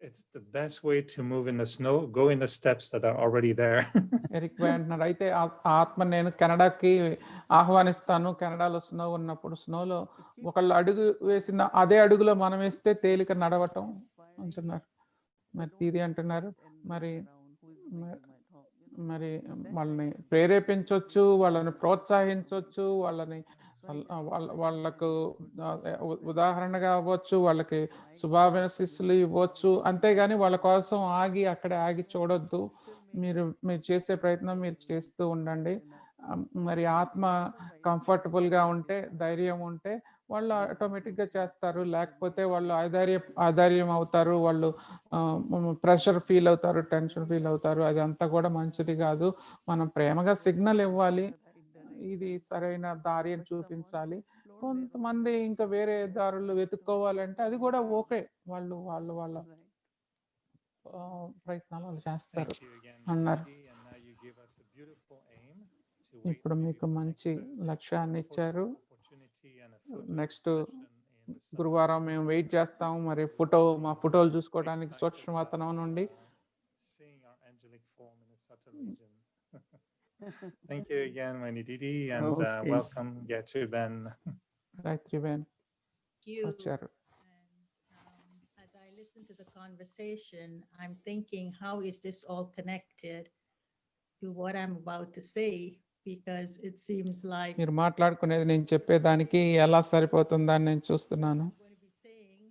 It's the best way to move in the snow. Go in the steps that are already there. Eric అంటున్నారు అయితే ఆ ఆత్మ నేను కెనడాకి ఆహ్వానిస్తాను. కెనడాలో స్నో ఉన్నప్పుడు స్నోలో ఒకళ్ళు అడుగు వేసిన అదే అడుగులో మనం వేస్తే తేలిక నడవటం అంటున్నారు. మరి ఇది అంటున్నారు మరి మరి వాళ్ళని ప్రేరేపించవచ్చు, వాళ్ళని ప్రోత్సహించవచ్చు, వాళ్ళని వాళ్ళకు ఉదాహరణగా అవ్వచ్చు, వాళ్ళకి శుభాభిశిస్సులు ఇవ్వచ్చు. అంతేగాని వాళ్ళ కోసం అక్కడే ఆగి చూడొద్దు. మీరు చేసే ప్రయత్నం మీరు చేస్తూ ఉండండి. మరి ఆత్మ కంఫర్టబుల్గా ఉంటే, ధైర్యం ఉంటే వాళ్ళు ఆటోమేటిక్గా చేస్తారు. లేకపోతే వాళ్ళు ఆధైర్యం అవుతారు, వాళ్ళు ప్రెషర్ ఫీల్ అవుతారు, టెన్షన్ ఫీల్ అవుతారు. అదంతా కూడా మంచిది కాదు. మనం ప్రేమగా సిగ్నల్ ఇవ్వాలి, ఇది సరైన దారి అని చూపించాలి. కొంతమంది ఇంకా వేరే దారులు వెతుక్కోవాలంటే అది కూడా ఓకే, వాళ్ళు వాళ్ళ ప్రయత్నాలు వాళ్ళు చేస్తారు అన్నారు. ఇప్పుడు మీకు మంచి లక్ష్యాన్ని ఇచ్చారు. నెక్స్ట్ గురువారం మేము వెయిట్ చేస్తాము. మరి మా ఫోటోలు చూసుకోవడానికి సూక్ష్మవతనం నుండి. Thank you again, Mani Didi, and welcome Gayatri Ben. Gayatri Ben వచ్చారు. As I listen to the conversation, I'm thinking, how is this all connected to what I'm about to say? Because it seems like మీరు మాట్లాడుకునేది నేను చెప్పేదానికి ఎలా సరిపోతుందని నేను చూస్తున్నాను. I'm going to be saying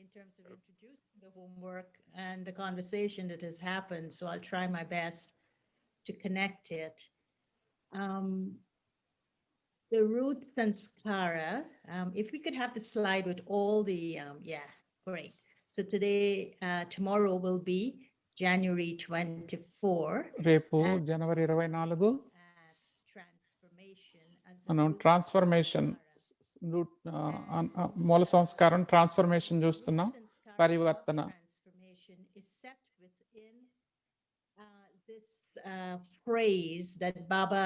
in terms of introducing the homework and the conversation that has happened. So I'll try my best to connect it. The root sanskara, if we could have the slide with all the, yeah, great. So today, tomorrow will be January 24. రేపు జనవరి 24 transformation. మనం transformation మూల సంస్కారం transformation చూస్తున్నాం. పరివర్తన Transformation is set within this phrase that Baba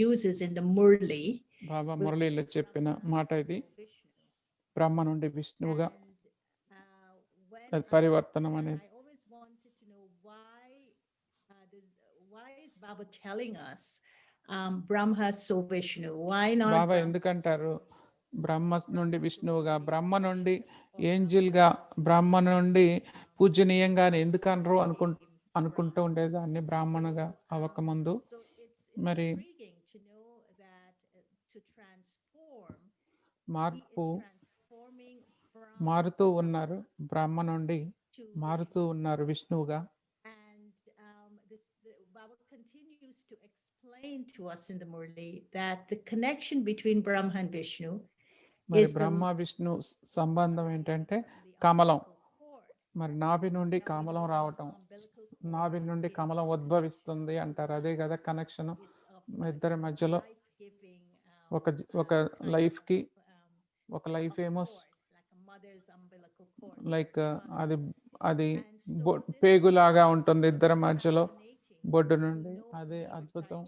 uses in the Murli. బాబా మురళీలో చెప్పిన మాట ఇది, బ్రహ్మ నుండి విష్ణువుగా పరివర్తనం అనేది. I always wanted to know why is Baba telling us Brahma so Vishnu? Why not? బాబా ఎందుకంటారు బ్రహ్మ నుండి విష్ణువుగా, బ్రహ్మ నుండి ఏంజిల్ గా, బ్రహ్మ నుండి పూజనీయంగా ఎందుకు అనరు అనుకుంటూ ఉండేదాన్ని బ్రాహ్మణగా అవ్వకముందు. మరి మారుతూ ఉన్నారు, బ్రహ్మ నుండి మారుతూ ఉన్నారు విష్ణువుగా. Baba continues to explain to us in the Murli that the connection between Brahma and Vishnu మరి బ్రహ్మ విష్ణు సంబంధం ఏంటంటే కమలం. మరి నాభి నుండి కమలం రావటం, నాభి నుండి కమలం ఉద్భవిస్తుంది అంటారు. అదే కదా కనెక్షన్ ఇద్దరి మధ్యలో. ఒక లైఫ్కి ఒక లైఫ్ ఏమో లైక్ అది పేగులాగా ఉంటుంది ఇద్దరి మధ్యలో, బొడ్డు నుండి. అదే అద్భుతం.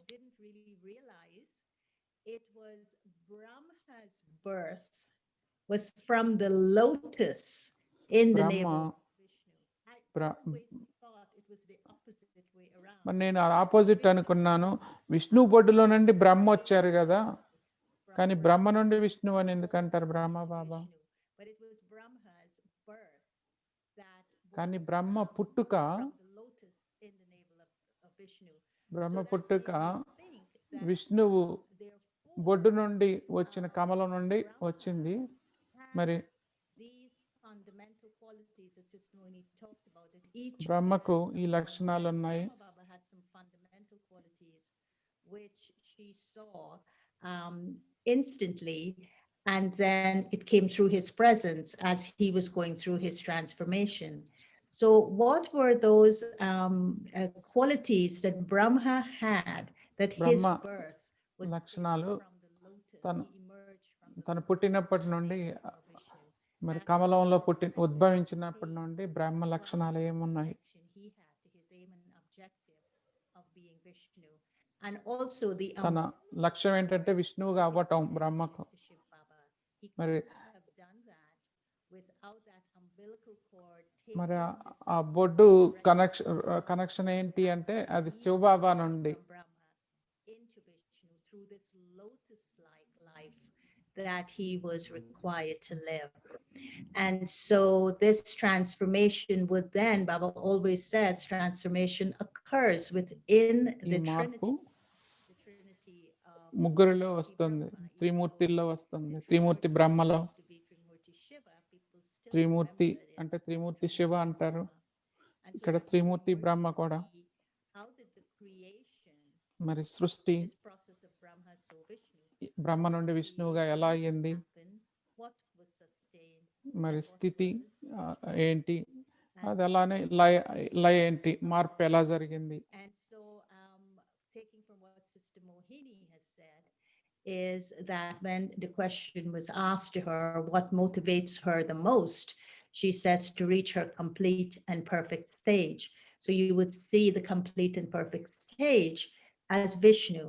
Birth was from the lotus in the navel of Vishnu. I always thought it was the opposite way around. మరి నేను ఆపోజిట్ అనుకున్నాను, విష్ణు బొడ్డులో నుండి బ్రహ్మ వచ్చారు కదా, కానీ బ్రహ్మ నుండి విష్ణు అని ఎందుకంటారు బ్రహ్మ బాబా? కానీ బ్రహ్మ పుట్టుక, బ్రహ్మ పుట్టుక విష్ణువు బొడ్డు నుండి వచ్చిన కమలం నుండి వచ్చింది. మరి బ్రహ్మకు ఈ లక్షణాలు ఉన్నాయి. Instantly, and then it came through his presence as he was going through his transformation. So what were those qualities that Brahma had, that his birth was లక్షణాలు? తను పుట్టినప్పటి నుండి, మరి కమలంలో ఉద్భవించినప్పటి నుండి బ్రహ్మ లక్షణాలు ఏమున్నాయి? తన లక్ష్యం ఏంటంటే విష్ణువుగా అవ్వటం బ్రహ్మకు. మరి మరి ఆ బొడ్డు కనెక్షన్ ఏంటి అంటే అది శివబాబా నుండి. Into Vishnu through this lotus-like life that he was required to live. And so this transformation would then, Baba always says, transformation occurs within ఈ the మార్పు Trinity. The Trinity ముగ్గురిలో వస్తుంది, త్రిమూర్తిల్లో వస్తుంది. త్రిమూర్తి బ్రహ్మలో, to be Trimurti Shiva, people still Trimurthy remember that it అంటే was Trimurthy Trinity Shiva అంటారు. Brahma. And so ఇక్కడ that's Trimurthy more Brahma to కూడా. be, how did the creation, మరి సృష్టి this process of Brahma so Vishnu, బ్రహ్మ నుండి విష్ణువుగా ఎలా అయ్యింది, happen? What was sustained? మరి and what స్థితి was ఏంటి, అది అలానే లయ ఏంటి, మార్పు ఎలా జరిగింది. And so, taking from what Sister Mohini has said, is that when the question was asked to her, what motivates her the most, she says to reach her complete and perfect stage. So you would see the complete and perfect stage as Vishnu.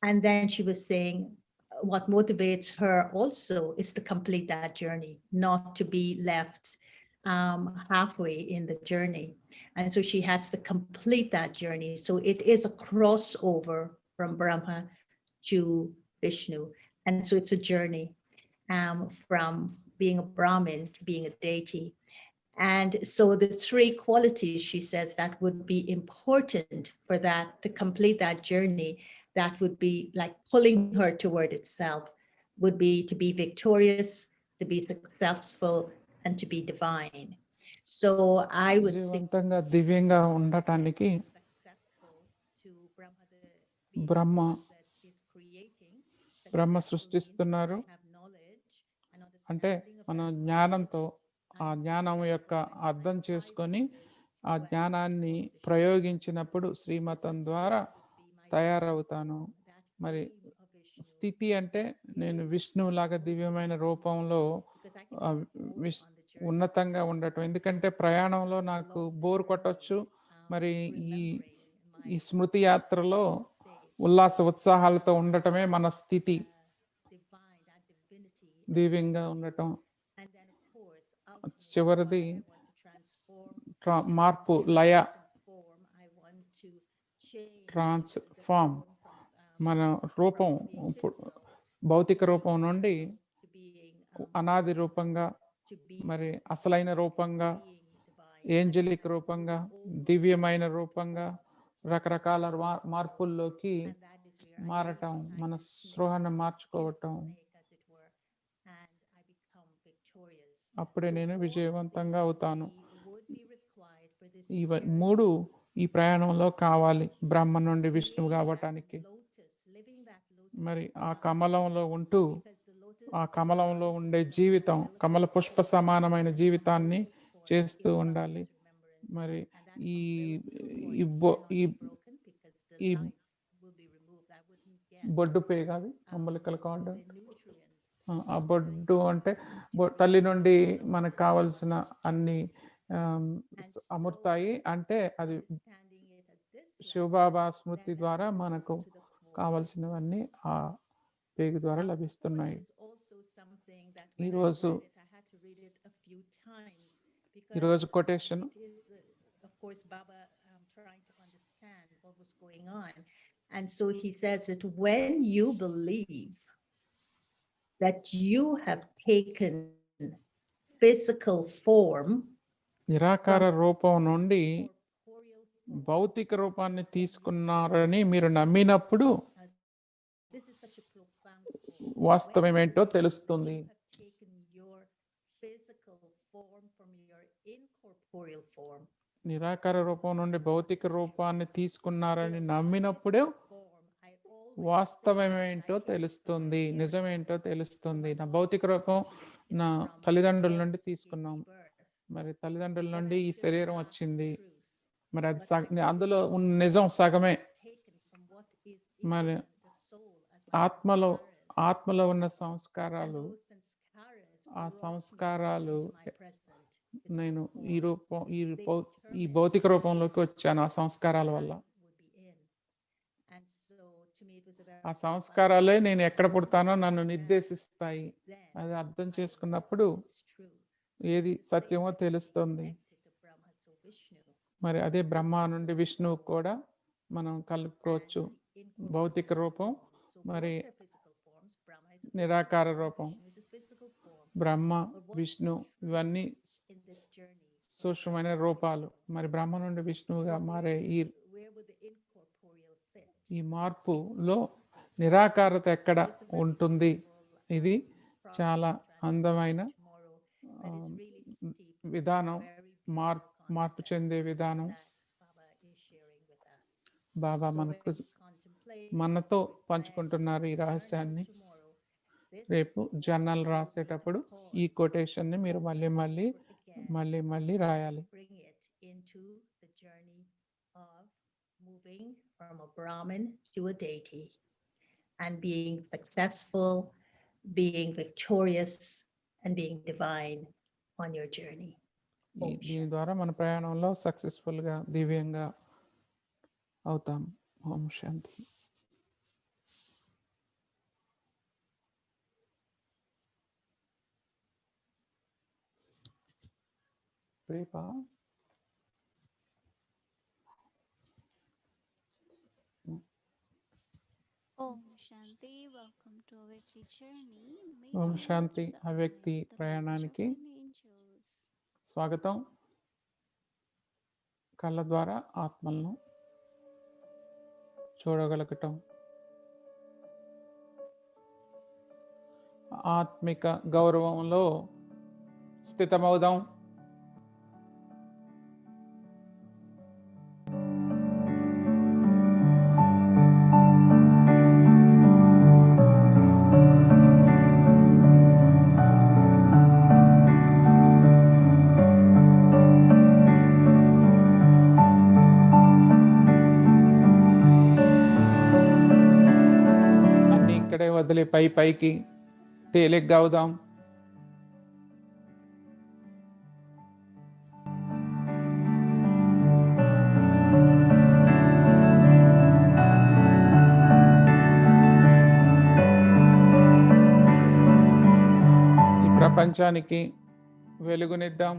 And then she was saying, what motivates her also is to complete that journey, not to be left halfway in the journey. And so she has to complete that journey. So it is a crossover from Brahma to Vishnu. And so it's a journey from being a Brahmin to being a deity. And so the three qualities, she says, that would be important for that to complete that journey, that would be like pulling her toward itself, would be to be victorious, to be successful, and to be divine. So I would say విజయవంతంగా దివ్యంగా ఉండటానికి successful to Brahma, the Brahma that is creating, Brahma successful means సృష్టిస్తున్నారు. I have knowledge and అంటే understanding of మన that జ్ఞానంతో ఆ and జ్ఞానం successful యొక్క when I have అర్థం applied చేసుకొని knowledge ఆ to జ్ఞానాన్ని actual Vishnu. ప్రయోగించినప్పుడు శ్రీమతం ద్వారా Be my తయారవుతాను. that మరి being of Vishnu, స్థితి అంటే నేను విష్ణువులాగా దివ్యమైన రూపంలో because I can ఆ, go wish on the journey ఉన్నతంగా ఉండటం. ఎందుకంటే ప్రయాణంలో నాకు బోర్ కొట్టొచ్చు. మరి ఈ ఈ స్మృతి యాత్రలో ఉల్లాస ఉత్సాహాలతో ఉండటమే మన స్థితి, divine, that divinity. దివ్యంగా ఉండటం. And then of course, ultimately, చివరిది I want to transform, మార్పు, లయ, transform, I want to change transform. మన రూపం ఇప్పుడు భౌతిక రూపం నుండి to being అనాది రూపంగా, to be మరి అసలైన రూపంగా, divine. ఏంజలిక్ రూపంగా, దివ్యమైన రూపంగా, రకరకాల మార్పుల్లోకి And that is where I మారటం, మన స్పృహను మార్చుకోవటం. make, as it were, and I become victorious. అప్పుడే నేను విజయవంతంగా అవుతాను. Would be required for this ఈ journey. మూడు ఈ ప్రయాణంలో కావాలి బ్రహ్మ నుండి విష్ణువు కావటానికి. Lotus, living that lotus, మరి ఆ కమలంలో ఉంటూ because the lotus ఆ కమలంలో ఉండే జీవితం, కమల పుష్ప సమానమైన జీవితాన్ని చేస్తూ ఉండాలి. మరి ఈ ఈ ఈ broken because the ఈ life will be removed. I wouldn't get బొడ్డు పేగాది అంబలికల కార్డు. the nutrients. ఆ బొడ్డు అంటే తల్లి నుండి మనకు కావలసిన అన్ని అమృతాయి, అంటే అది Standing it at this level, Shiv Baba స్మృతి ద్వారా మనకు కావలసినవన్నీ ఆ పేగు ద్వారా లభిస్తున్నాయి. it's also something that ఈ when I రోజు read it, I had to read it a few times because ఈరోజు quotation it is, of course, Baba trying to understand what was going on. And so he says that when you believe that you have taken physical form, నిరాకార రూపం నుండి corporeal, భౌతిక రూపాన్ని తీసుకున్నారని మీరు నమ్మినప్పుడు this is such a profound quote. వాస్తవమేంటో తెలుస్తుంది. You have taken your physical form from your incorporeal form. నిరాకార రూపం నుండి భౌతిక రూపాన్ని తీసుకున్నారని నమ్మినప్పుడే Form, I always వాస్తవమేంటో తెలుస్తుంది, నిజమేంటో తెలుస్తుంది. నా భౌతిక రూపం నా తల్లిదండ్రుల నుండి తీసుకున్నాం. మరి తల్లిదండ్రుల నుండి ఈ శరీరం వచ్చింది. మరి అది అందులో ఉన్న నిజం సగమే. taken from what is in మరి the soul as ఆత్మలో ఉన్న సంస్కారాలు, those sanskaras ఆ brought me సంస్కారాలు into my present. నేను ఈ రూపం ఈ భౌతిక రూపంలోకి వచ్చాను ఆ సంస్కారాల వల్ల. Would be in. And so to me it was a very ఆ సంస్కారాలే నేను ఎక్కడ పుడతానో నన్ను నిర్దేశిస్తాయి. then అది అర్థం చేసుకున్నప్పుడు it's true. ఏది సత్యమో తెలుస్తుంది. మరి అదే బ్రహ్మ నుండి విష్ణువు కూడా మనం కలుపుకోవచ్చు. భౌతిక రూపం మరి నిరాకార రూపం. బ్రహ్మ విష్ణు ఇవన్నీ సూక్ష్మమైన రూపాలు. మరి బ్రహ్మ నుండి విష్ణువుగా మారే ఈ మార్పులో నిరాకారత ఎక్కడ ఉంటుంది? ఇది చాలా అందమైన విధానం, మార్పు చెందే విధానం. బాబా మనతో పంచుకుంటున్నారు ఈ రహస్యాన్ని. రేపు జర్నల్ రాసేటప్పుడు ఈ కొటేషన్ని మీరు మళ్ళీ రాయాలి. Moving from a Brahmin to a deity and being successful, being victorious and being divine on your journey. దీని ద్వారా మన ప్రయాణంలో సక్సెస్ఫుల్ గా దివ్యంగా అవుతాం. ఓం శాంతి. ప్రేపా Om Shanti, welcome to Avyakti journey. ఓం శాంతి. అవ్యక్తి ప్రయాణానికి స్వాగతం. కళ్ళ ద్వారా ఆత్మలను చూడగలగటం, ఆత్మిక గౌరవంలో స్థితమవుదాం. ఇక్కడే వదిలే పైకి తేలిగ్గా అవుదాం. ఈ ప్రపంచానికి వెలుగునిద్దాం.